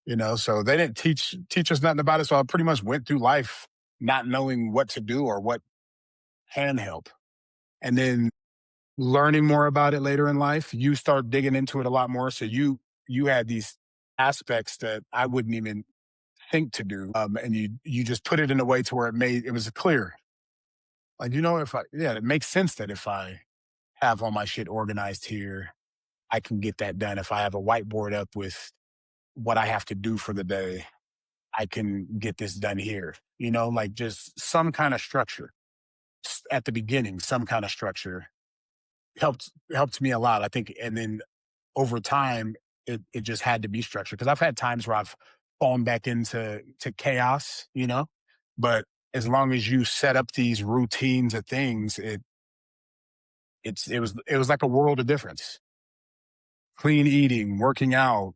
you know? So they didn't teach us nothing about it. So I pretty much went through life not knowing what to do or what can help. And then learning more about it later in life, you start digging into it a lot more. So you had these aspects that I wouldn't even think to do. And you just put it in a way to where it was clear. Like, you know, if I yeah, it makes sense that if I have all my shit organized here, I can get that done. If I have a whiteboard up with what I have to do for the day, I can get this done here. You know, like just some kind of structure at the beginning, some kind of structure helped me a lot. I think, and then over time, it just had to be structured because I've had times where I've fallen back into chaos, you know. But as long as you set up these routines of things, it was like a world of difference. Clean eating, working out,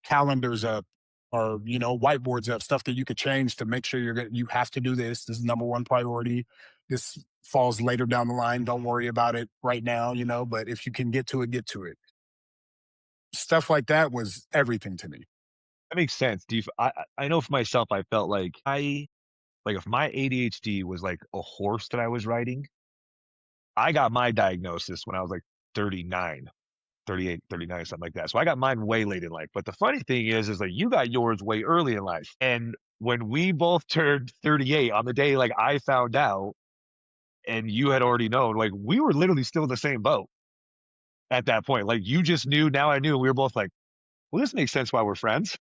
calendars up, or you know, whiteboards up, stuff that you could change to make sure you have to do this. This is number one priority. This falls later down the line. Don't worry about it right now, you know. But if you can get to it, get to it. Stuff like that was everything to me. That makes sense. I know for myself, I felt like like if my ADHD was like a horse that I was riding, I got my diagnosis when I was like 39, 38, 39, something like that. So I got mine way late in life. But the funny thing is like you got yours way early in life. And when we both turned 38 on the day like I found out and you had already known, like we were literally still in the same boat at that point. Like you just knew, now I knew. We were both like, well, this makes sense why we're friends.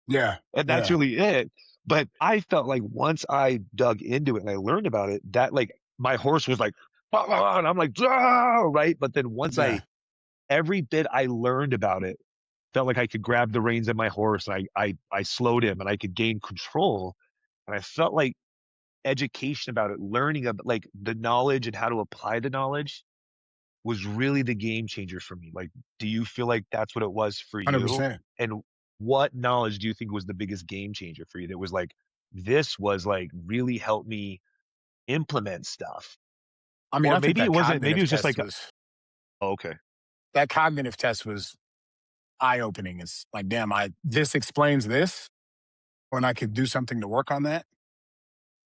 Yeah, And that's yeah, really it. But I felt like once I dug into it and I learned about it, that like my horse was like, "Ah," and I'm like, "Ah," right. But then yeah, every bit I learned about it, felt like I could grab the reins of my horse and I slowed him and I could gain control. And I felt like education about it, learning about like the knowledge and how to apply the knowledge was really the game changer for me. Like, do you feel like that's what it was for hundred you? percent. And what knowledge do you think was the biggest game changer for you? That was like, this was like really helped me implement stuff. I mean, Or I think maybe it that wasn't, maybe it cognitive was just test like, was oh, okay. that cognitive test was eye opening. It's like, damn, I this explains this when I could do something to work on that,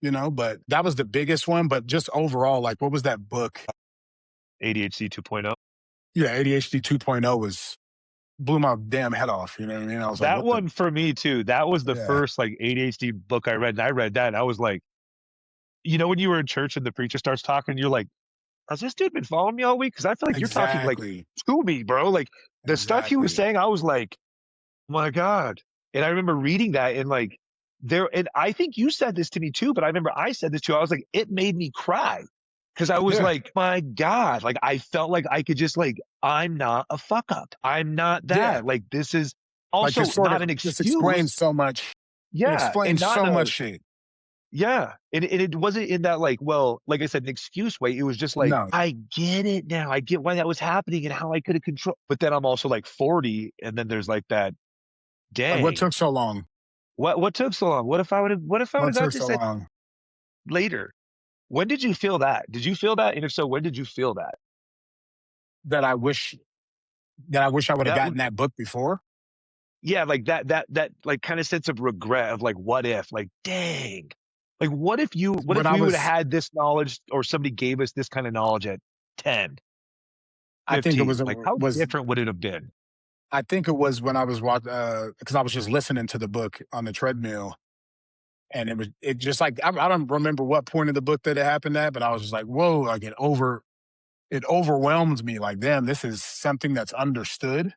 you know. But that was the biggest one. But just overall, like, what was that book? ADHD 2.0. Yeah, ADHD 2.0 was blew my damn head off. You know what I mean? I was like, That what the? one for me too. That was the Yeah, first like ADHD book I read. And I read that and I was like, you know, when you were in church and the preacher starts talking, you're like, has this dude been following me all week? Because I feel like you're talking like exactly, to me, bro. Like the stuff he was exactly. saying, I was like, oh my God. And I remember reading that and like there, and I think you said this to me too, but I remember I said this to you. I was like, it made me cry. Cause I was Yeah. like, my God, like I felt like I could just like, I'm not a fuck up. I'm not Yeah. that. Like this is Like it also sort not of an just explains excuse. so much. It Yeah. And explains not so in much a, shit. yeah. And it wasn't in that like, well, like I said, an excuse way. It was just like, No. I get it now. I get why that was happening and how I could have controlled. But then I'm also like 40. And then there's like that, Like what dang, took so long? what took so long? What if I would What have got took this so at long later? When did you feel that? Did you feel that? And if so, when did you feel that? that I wish I would have That gotten that book before? yeah, like that like kind of sense of regret of like what if, like dang. Like what When if I we would have was had this knowledge or somebody gave us this kind of knowledge at 10, I think it 15? was Like how was different would it have been? I think it was when I was watching because I was just listening to the book on the treadmill, and it just like I don't remember what point of the book that it happened at, but I was just like, whoa, like it overwhelms me. Like, damn, this is something that's understood.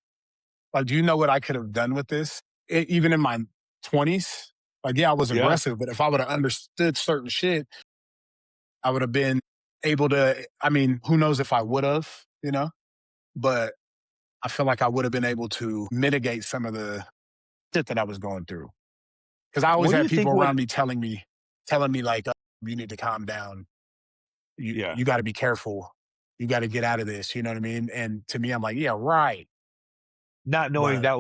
Like, do you know what I could have done with this? Even in my 20s, like, yeah, I was Yeah. aggressive, but if I would have understood certain shit, I would have been able to. I mean, who knows if I would have, But I feel like I would have been able to mitigate some of the shit that I was going through. Because I always What do had you people think would around me telling me like, you need to calm down. yeah, You got to be careful. You got to get out of this. You know what I mean? And to me, I'm like, yeah, right. not knowing But that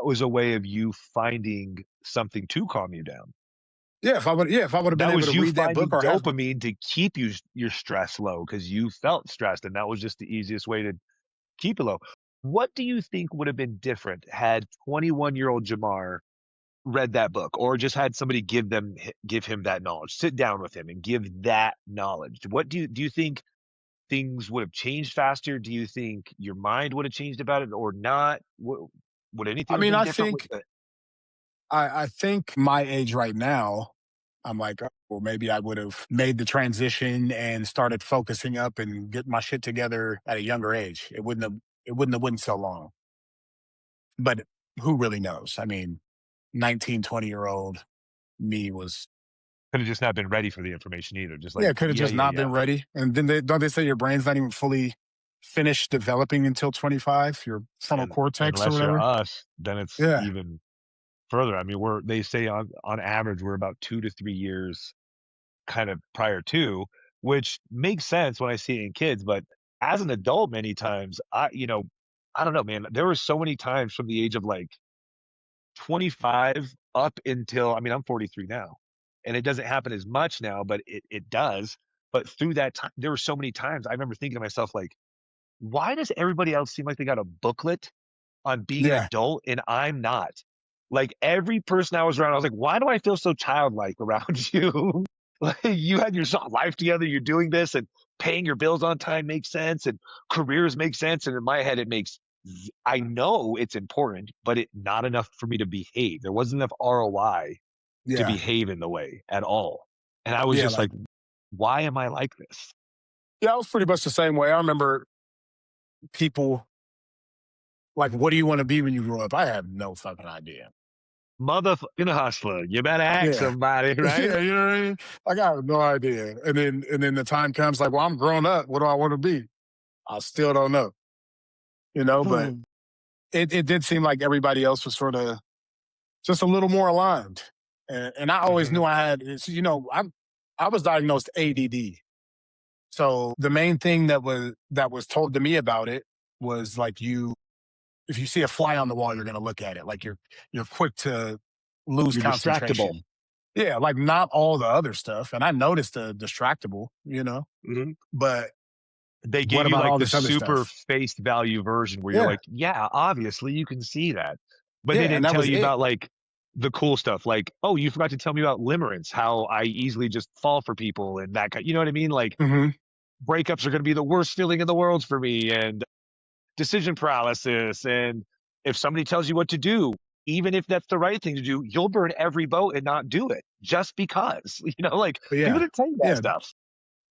was a way of you finding something to calm you down. yeah, if I would have been That able was to you read that book finding or have, dopamine to keep your stress low because you felt stressed and that was just the easiest way to keep it low. What do you think would have been different had 21-year-old Jamar read that book or just had somebody give him that knowledge, sit down with him and give that knowledge? What do you think things would have changed faster? Do you think your mind would have changed about it or not? Would anything I have mean, been different with it? I think my age right now, I'm like, oh, well, maybe I would have made the transition and started focusing up and get my shit together at a younger age. It wouldn't have went so long. But who really knows? I mean, 19, 20-year old me was, Could have just not been ready for the information either. Just like, yeah, could have yeah, just yeah, not yeah. been ready. And then don't they say your brain's not even fully finished developing until 25, your frontal And cortex or unless you're whatever? us, then it's Yeah. even further. I mean, they say on average we're about 2 to 3 years kind of prior to, which makes sense when I see it in kids. But as an adult, many times I don't know, man. There were so many times from the age of like 25 up until I mean, I'm 43 now, and it doesn't happen as much now, but it does. But through that time, there were so many times I remember thinking to myself like, why does everybody else seem like they got a booklet on being an Yeah. adult and I'm not? Like every person I was around, I was like, why do I feel so childlike around you? Like you had your life together, you're doing this and paying your bills on time makes sense and careers make sense. And in my head, I know it's important, but it not enough for me to behave. There wasn't enough ROI to Yeah. behave in the way at all. And I was Yeah. just Like, like, why am I like this? yeah, I was pretty much the same way. I remember people like, what do you want to be when you grow up? I have no fucking idea. Motherfucking hustler. You better ask Yeah. somebody, right? Yeah, you know what I mean? Like I have no idea. And then the time comes like, well, I'm grown up. What do I want to be? I still don't know. But it did seem like everybody else was sort of just a little more aligned. And I always Mhm. knew I had I was diagnosed ADD. So the main thing that was told to me about it was like if you see a fly on the wall, you're gonna look at it. Like you're quick to lose You're distractible. concentration. Yeah, like not all the other stuff. And I noticed the distractible, Mhm. but They what gave you about like all the this other super stuff? face value version where you're Yeah. like, yeah, obviously you can see that. But they Yeah. And didn't that tell was you it. about like the cool stuff. Like, oh, you forgot to tell me about limerence, how I easily just fall for people and that kind, you know what I mean? Like Hmm. breakups are going to be the worst feeling in the world for me and decision paralysis. And if somebody tells you what to do, even if that's the right thing to do, you'll burn every boat and not do it just because, like But people yeah. didn't tell you that Yeah. stuff.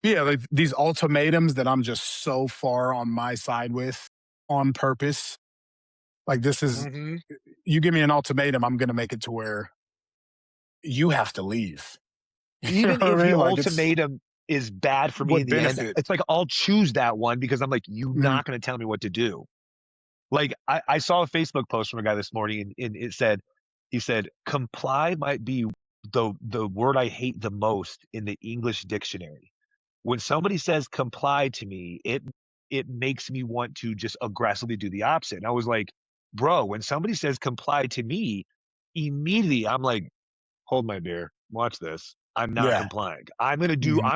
Yeah. Like these ultimatums that I'm just so far on my side with on purpose. Like this is Hmm. you give me an ultimatum, I'm gonna make it to where you have to leave. You know Even what I if the mean? Like it's ultimatum is bad for me What in the end, benefit? it's like I'll choose that one because I'm like, you're Mhm. not going to tell me what to do. Like I saw a Facebook post from a guy this morning, and it said, he said, comply might be the word I hate the most in the English dictionary. When somebody says comply to me, it makes me want to just aggressively do the opposite. And I was like, bro, when somebody says comply to me, immediately I'm like, hold my beer, watch this. I'm not Yeah. complying. Mhm. I'm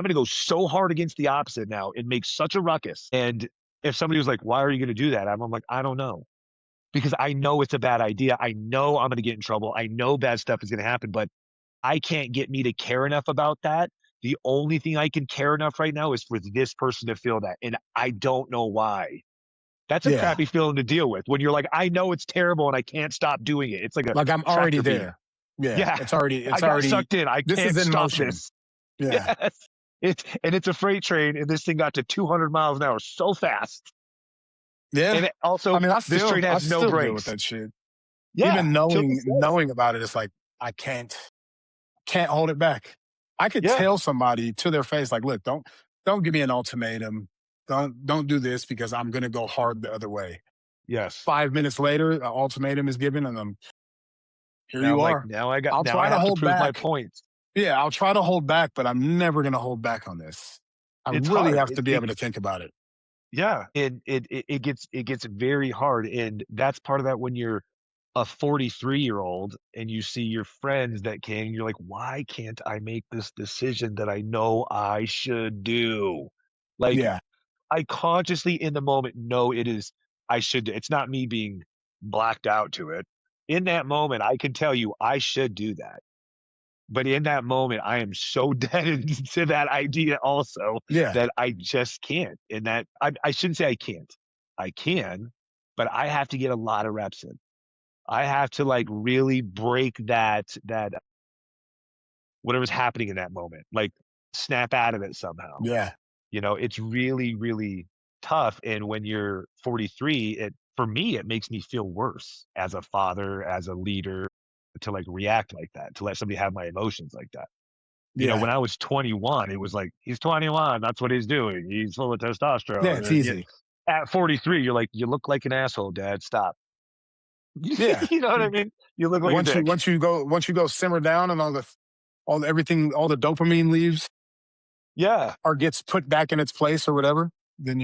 gonna go so hard against the opposite now. It makes such a ruckus. And if somebody was like, why are you gonna do that? I'm like, I don't know. Because I know it's a bad idea. I know I'm gonna get in trouble. I know bad stuff is gonna happen, but I can't get me to care enough about that. The only thing I can care enough right now is for this person to feel that. And I don't know why. That's a Yeah. crappy feeling to deal with when you're like, I know it's terrible and I can't stop doing it. It's like a Like I'm already tractor beam. there. Yeah. Yeah, It's I got already, sucked in. I this is can't in stop motion. this. Yeah. Yes. It's a freight train and this thing got to 200 miles an hour so fast. Yeah. And also, I mean, this train I has no still deal with brakes. that shit. Yeah, Even till this day. knowing about it, it's like I can't hold it back. I could Yeah. tell somebody to their face, like, look, don't give me an ultimatum. Don't do this because I'm gonna go hard the other way. Yes. 5 minutes later, an ultimatum is given, and here Now I'm you like, are. I'll now I try to have to hold prove my back. points. Yeah, I'll try to hold back, but I'm never gonna hold back on this. I It's really hard. have to be able to think about it. Yeah, and it gets very hard, and that's part of that when you're a 43-year-old and you see your friends that can, you're like, why can't I make this decision that I know I should do? Like Yeah, I consciously in the moment know it is I should do. It's not me being blacked out to it. In that moment, I can tell you I should do that. But in that moment, I am so dead to that idea also yeah, that I just can't. And that I shouldn't say I can't. I can, but I have to get a lot of reps in. I have to like really break that whatever's happening in that moment, like snap out of it somehow. yeah, You know, it's really, really tough. And when you're 43, it for me, it makes me feel worse as a father, as a leader, to like react like that, to let somebody have my emotions like that. You know, yeah, when I was 21, it was like, he's 21. That's what he's doing. He's full of yeah. It's testosterone. And yet, easy. at 43, you're like, you look like an asshole, dad. Stop. Yeah. You know what I mean? You look like a dick. Once you go simmer down and everything, all the dopamine leaves Yeah. or gets put back in its place or whatever, then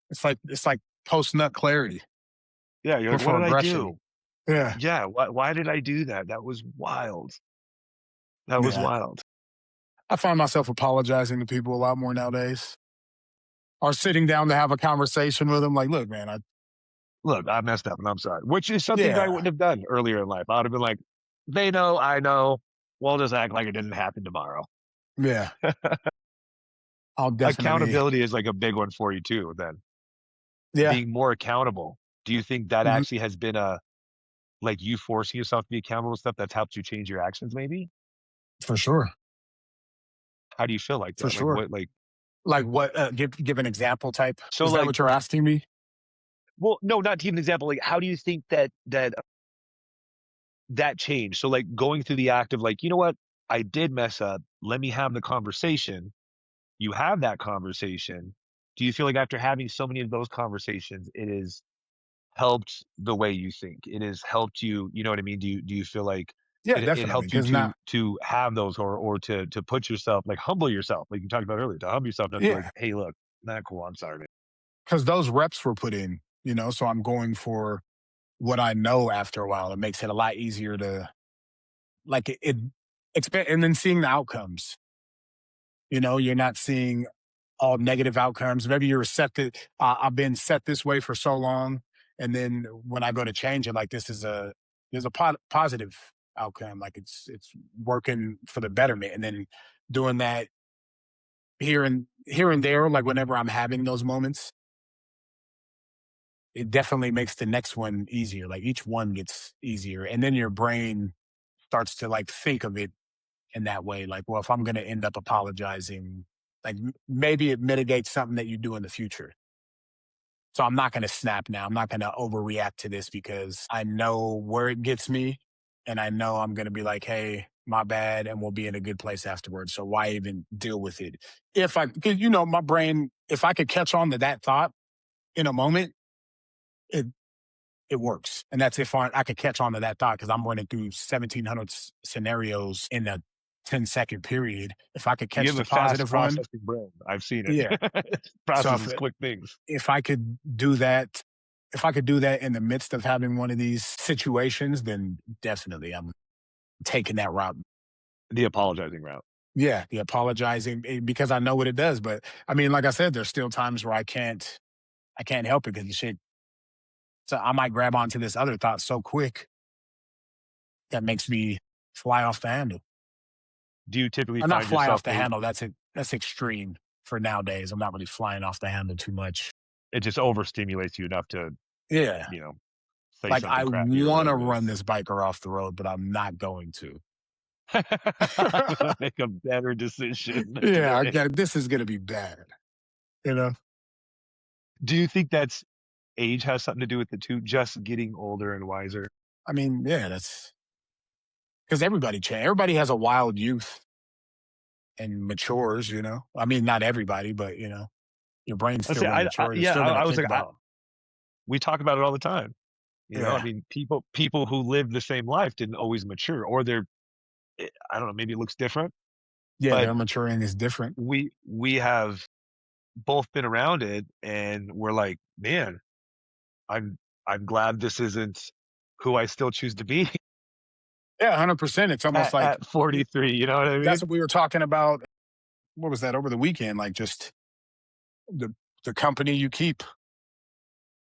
it's like post nut clarity Yeah. You're like, what before did I aggression. do? Yeah. Yeah. Why did I do that? That was wild. That was Yeah. wild. I find myself apologizing to people a lot more nowadays. Or sitting down to have a conversation with them, like, look, man, Look, I messed up and I'm sorry, which is something that I yeah, wouldn't have done earlier in life. I would have been like, they know, I know. We'll just act like it didn't happen tomorrow. yeah, I'll definitely, Accountability is like a big one for you too, then yeah, being more accountable. Do you think that mhm, actually has been a like you forcing yourself to be accountable stuff that's helped you change your actions maybe? for sure, How do you feel like for that? Like sure. what like Like what? Give an example type. so Is that like what you're asking me? well no, not to give an example, like how do you think that change? So like going through the act of like, you know what? I did mess up. Let me have the conversation. You have that conversation. Do you feel like after having so many of those conversations, it has helped the way you think? It has helped you, you know what I mean? Do you feel like Yeah, it definitely. helped you Because now, to have those or to put yourself like humble yourself, like you talked about earlier, to humble yourself enough to like, yeah, hey, look, not cool. I'm sorry, man. because those reps were put in, so I'm going for what I know after a while. It makes it a lot easier to like it expect, and then seeing the outcomes. You're not seeing all negative outcomes. Maybe you're set to, I've been set this way for so long. And then when I go to change it, like there's a positive outcome. Like it's working for the betterment. And then doing that here and there, like whenever I'm having those moments, it definitely makes the next one easier. Like each one gets easier. And then your brain starts to like think of it in that way. Like, well, if I'm going to end up apologizing, like maybe it mitigates something that you do in the future. So I'm not going to snap now. I'm not going to overreact to this because I know where it gets me. And I know I'm going to be like, hey, my bad, and we'll be in a good place afterwards. So why even deal with it? If I, because you know, my brain, if I could catch on to that thought in a moment, it it works. And that's if I could catch on to that thought because I'm running through 1,700 scenarios in a 10-second period. If I could You catch have the a fast positive one, processing brain. I've seen yeah. it. So Processes quick things. if I could do that, if I could do that in the midst of having one of these situations, then definitely I'm taking that route. The apologizing route. Yeah, the apologizing because I know what it does. But I mean, like I said, there's still times where I can't help it because the shit. So I might grab onto this other thought so quick that makes me fly off the handle. Do you typically Or not find fly yourself off the handle. That's extreme for nowadays. I'm not really flying off the handle too much. it just overstimulates you enough to, Yeah, you know, say like I something crappy or want to whatever it run is? this biker off the road, but I'm not going to. I'm gonna make a better decision Yeah, I today. get it. This is gonna be bad. You know. Do you think that's age has something to do with it too? Just getting older and wiser? I mean, yeah, that's because everybody change. Everybody has a wild youth and matures. You know. I mean, not everybody, but you know, your brain's Let's still say, gonna mature. You're yeah, still gonna I was think like, about. we talk about it all the time. You know, I Yeah, mean, people who live the same life didn't always mature, or they're, I don't know, maybe it looks different, yeah, but their maturing is different. we have both been around it, and we're like, man, I'm I'm glad this isn't who I still choose to be Yeah, 100%. It's almost like at 43. You know what I that's mean? what we were talking about. What was that over the weekend? Like just the the company you keep.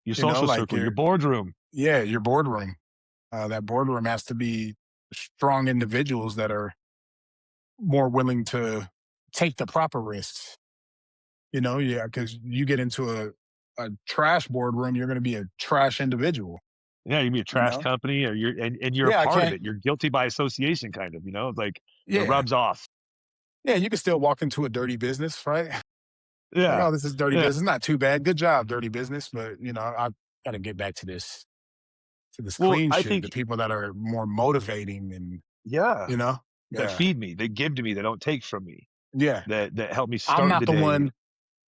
Your You know, social like circle, your boardroom. your boardroom. That boardroom has to be strong individuals that are more willing to take the proper risks. You know, yeah, because you get into a trash boardroom, you're going to be a trash individual. Yeah, you be a You trash know, company, or and you're a yeah, I part of can't. it. You're guilty by association, kind of. You know, it's like it Yeah, rubs off. yeah, you can still walk into a dirty business, right? Like, Yeah, oh, this is dirty yeah. business. Not too bad. Good job, dirty business. But you know, I got to get back to this Well, clean I shit. think, The people that are more motivating and yeah, you know, that yeah, feed me, that give to me, that don't take from me, yeah. that help me I'm start not the the day. one.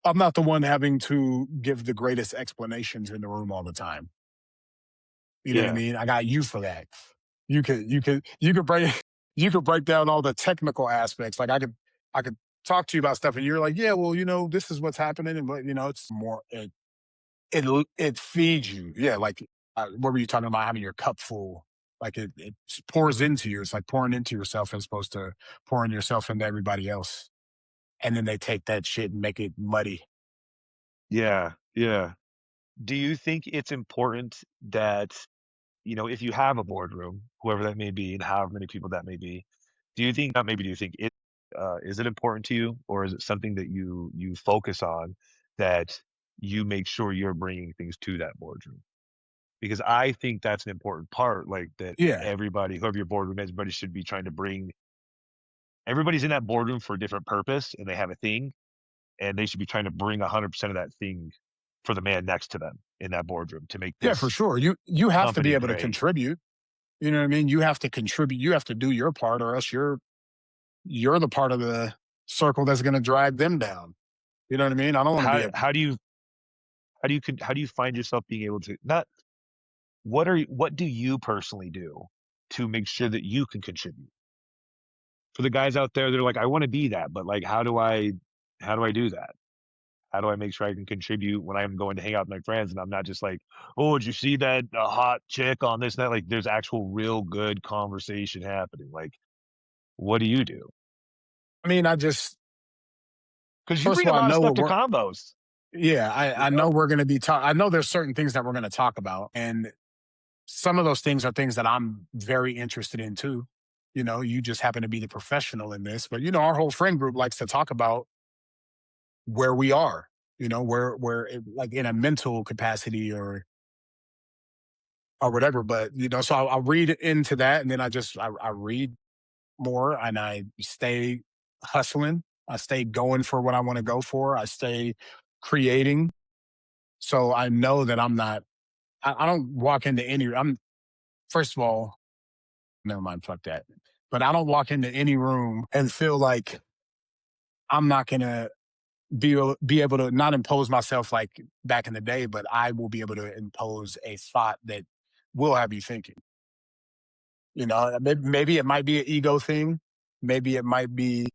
I'm not the one having to give the greatest explanations in the room all the time. You know what I Yeah, mean? I got you for that. You could break you could break down all the technical aspects. Like I could talk to you about stuff, and you're like, yeah, well, you know, this is what's happening, and but you know, it's more it feeds you. Yeah, like what were you talking about? Having your cup full, like it pours into you. It's like pouring into yourself as opposed to pouring yourself into everybody else. And then they take that shit and make it muddy. yeah, yeah. Do you think it's important that, if you have a boardroom, whoever that may be, and however many people that may be, do you think, not maybe, do you think it, is it important to you, or is it something that you focus on, that you make sure you're bringing things to that boardroom? Because I think that's an important part, like that Yeah, everybody, whoever your boardroom is, everybody should be trying to bring. Everybody's in that boardroom for a different purpose, and they have a thing, and they should be trying to bring 100% of that thing for the man next to them in that boardroom to make yeah, for this sure. You have to be company able to great. contribute. You know what I mean? You have to contribute. You have to do your part, or else you're the part of the circle that's going to drag them down. You know what I mean? I don't want to be How a. how do you how do you find yourself being able to, not, what do you personally do to make sure that you can contribute? For the guys out there, they're like, I want to be that, but like, how do I do that? How do I make sure I can contribute when I'm going to hang out with my friends, and I'm not just like, oh, did you see that hot chick on this and that? Like, there's actual real good conversation happening. Like, what do you do? I mean, I just Because you first bring of a all, I lot of know stuff what to we're. combos. Yeah, You I know know, we're going to be. I know there's certain things that we're going to talk about, and some of those things are things that I'm very interested in too. You know, you just happen to be the professional in this, but you know, our whole friend group likes to talk about where we are. You know, where like in a mental capacity or whatever. But you know, so I'll read into that, and then I read more, and I stay hustling. I stay going for what I want to go for. I stay creating. So I know that I'm not. I don't walk into any. I'm first of all, never mind. Fuck that. but I don't walk into any room and feel like I'm not going to be able to not impose myself like back in the day, but I will be able to impose a thought that will have you thinking. You know, maybe it might be an ego thing. Maybe it might be,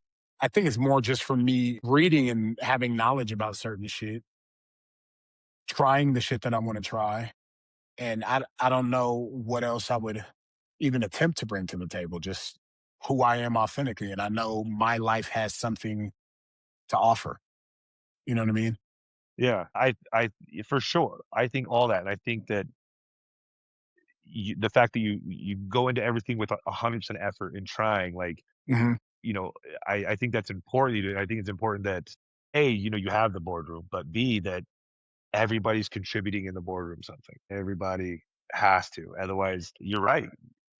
I think it's more just from me reading and having knowledge about certain shit, trying the shit that I want to try. And I don't know what else I would even attempt to bring to the table, just who I am authentically. And I know my life has something to offer. You know what I mean? Yeah, I for sure. I think all that, and I think that the fact that you go into everything with 100% effort and trying, like, Hmm. you know, I think that's important. I think it's important that A, you know, you have the boardroom, but B, that everybody's contributing in the boardroom something. Everybody has to. Otherwise, you're right.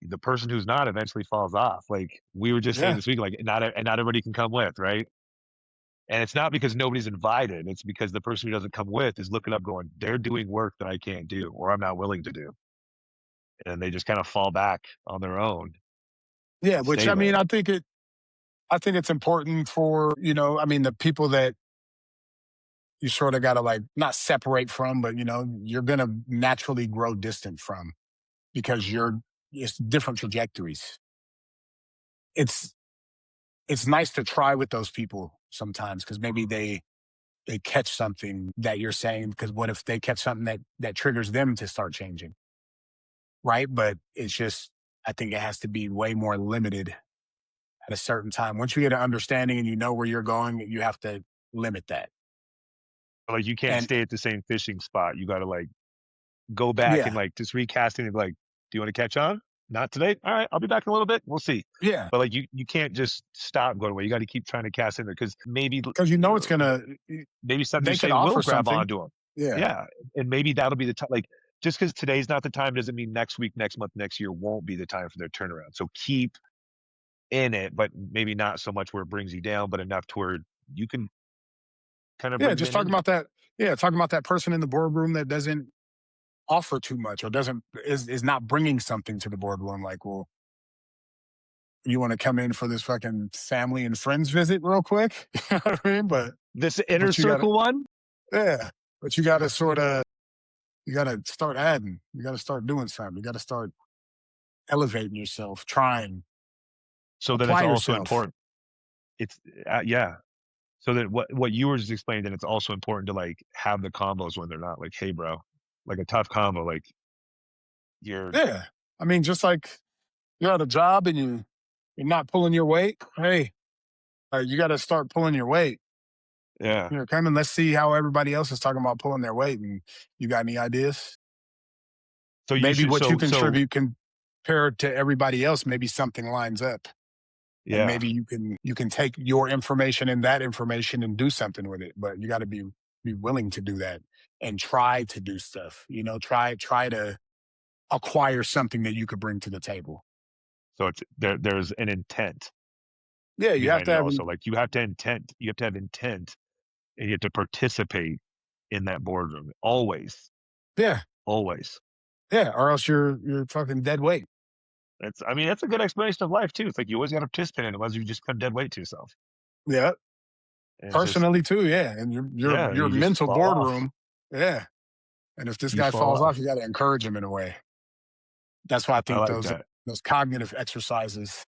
The person who's not eventually falls off. Like we were just saying Yeah. this week, like not everybody can come with, right? And it's not because nobody's invited. It's because the person who doesn't come with is looking up, going, they're doing work that I can't do, or I'm not willing to do, and they just kind of fall back on their own Yeah. and Which stay I mean, there. I think it's important for, I mean, the people that you sort of got to like not separate from, but you're going to naturally grow distant from because it's different trajectories. It's, it's nice to try with those people sometimes because maybe they catch something that you're saying because what if they catch something that triggers them to start changing, right? But it's just I think it has to be way more limited at a certain time. Once you get an understanding and you know where you're going, you have to limit that. Like you can't And stay at the same fishing spot. You got to like go back and yeah, like just recasting and be like, do you want to catch on? Not today. All right, I'll be back in a little bit. We'll see. yeah, But like you can't just stop going away. You got to keep trying to cast in there because maybe because it's gonna maybe something you they could say will offer grab something. onto them. Yeah, Yeah, and maybe that'll be the time. Like just because today's not the time doesn't mean next week, next month, next year won't be the time for their turnaround. So keep in it, but maybe not so much where it brings you down, but enough to where you can kind of yeah. bring Just them talking into it. about that. Yeah, talking about that person in the boardroom that doesn't offer too much or doesn't is not bringing something to the boardroom. Like, well, you want to come in for this fucking family and friends visit real quick? You know what I mean? This inner But you got to circle one. yeah. But you got to you got to start adding. You got to start doing something. You got to start elevating yourself, trying, So then it's apply also yourself. important. It's yeah. So that what you were just explaining, then it's also important to like have the combos when they're not like, hey, bro, like a tough combo, like you're Yeah. I mean, just like you're at a job and you're not pulling your weight. Hey, you got to start pulling your weight. yeah. Come and let's see how everybody else is talking about pulling their weight. And you got any ideas? So you Maybe should what you so contribute compared to everybody else, maybe something lines up. And yeah. maybe you can take your information and that information and do something with it. But you got to be willing to do that and try to do stuff. Try to acquire something that you could bring to the table. So it's there's an intent Yeah, you have behind to it have also. Like you have to have intent and you have to participate in that boardroom. Always. yeah, Always. yeah, or else you're fucking dead weight. That's I mean, that's a good explanation of life too. It's like you always gotta participate in it, otherwise you just become dead weight to yourself. Yeah, And it's just personally too. Yeah, and yeah, your you just mental fall off. boardroom. Yeah, and if this You guy fall falls off, off. you got to encourage him in a way. That's why I I think like that. those cognitive exercises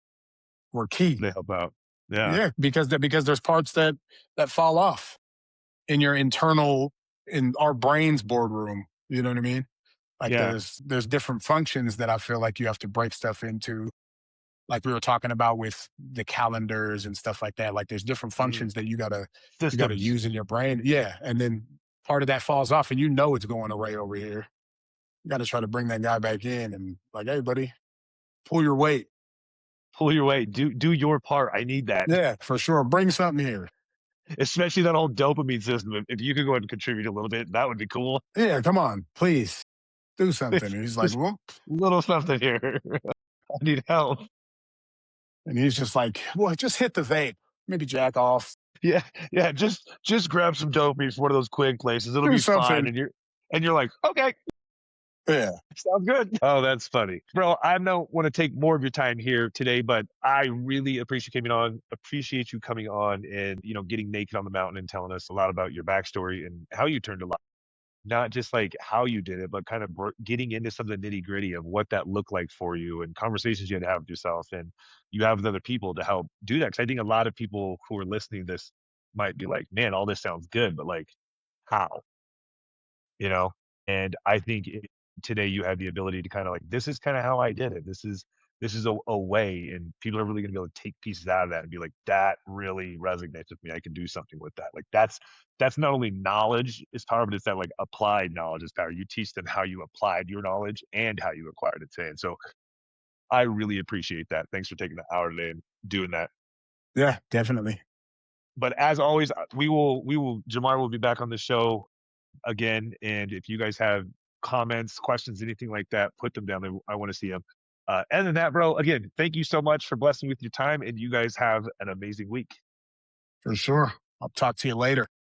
were key. They help out. Yeah. Yeah, because there's parts that fall off in your internal in our brain's boardroom. You know what I mean? Like Yeah. there's different functions that I feel like you have to break stuff into. Like we were talking about with the calendars and stuff like that. Like there's different Mhm. functions that you gotta Systems. use in your brain. Yeah. And then part of that falls off and it's going away over here. You gotta try to bring that guy back in and like, hey buddy, pull your weight. Pull your weight. Do your part. I need that. Yeah, for sure. Bring something here. Especially that whole dopamine system. If you could go ahead and contribute a little bit, that would be cool. Yeah, come on, please do something. And he's like, Just well, little something here. I need help. and he's just like, well, just hit the vape. Maybe jack off. Yeah, yeah. Just grab some dopamine from one of those quick places. It'll Do be fine. something. And you're like, okay. Yeah, Sounds good. Oh, that's funny. Bro, I don't want to take more of your time here today, but I really appreciate you coming on and, getting naked on the mountain and telling us a lot about your backstory and how you turned to life. Not just like how you did it, but kind of getting into some of the nitty gritty of what that looked like for you and conversations you had to have with yourself. And you have with other people to help do that. Cause I think a lot of people who are listening to this might be like, man, all this sounds good, but like, how? you know? And I think today you have the ability to kind of like, this is kind of how I did it. This is a way, and people are really going to be able to take pieces out of that and be like, that really resonates with me. I can do something with that. Like that's not only knowledge is power, but it's that like applied knowledge is power. You teach them how you applied your knowledge and how you acquired it today. And so I really appreciate that. Thanks for taking the hour today and doing that. yeah, definitely. But as always, Jamar will be back on the show again. And if you guys have comments, questions, anything like that, put them down there. I want to see them. Other than that, bro, again, thank you so much for blessing me with your time. And you guys have an amazing week. For sure. I'll talk to you later.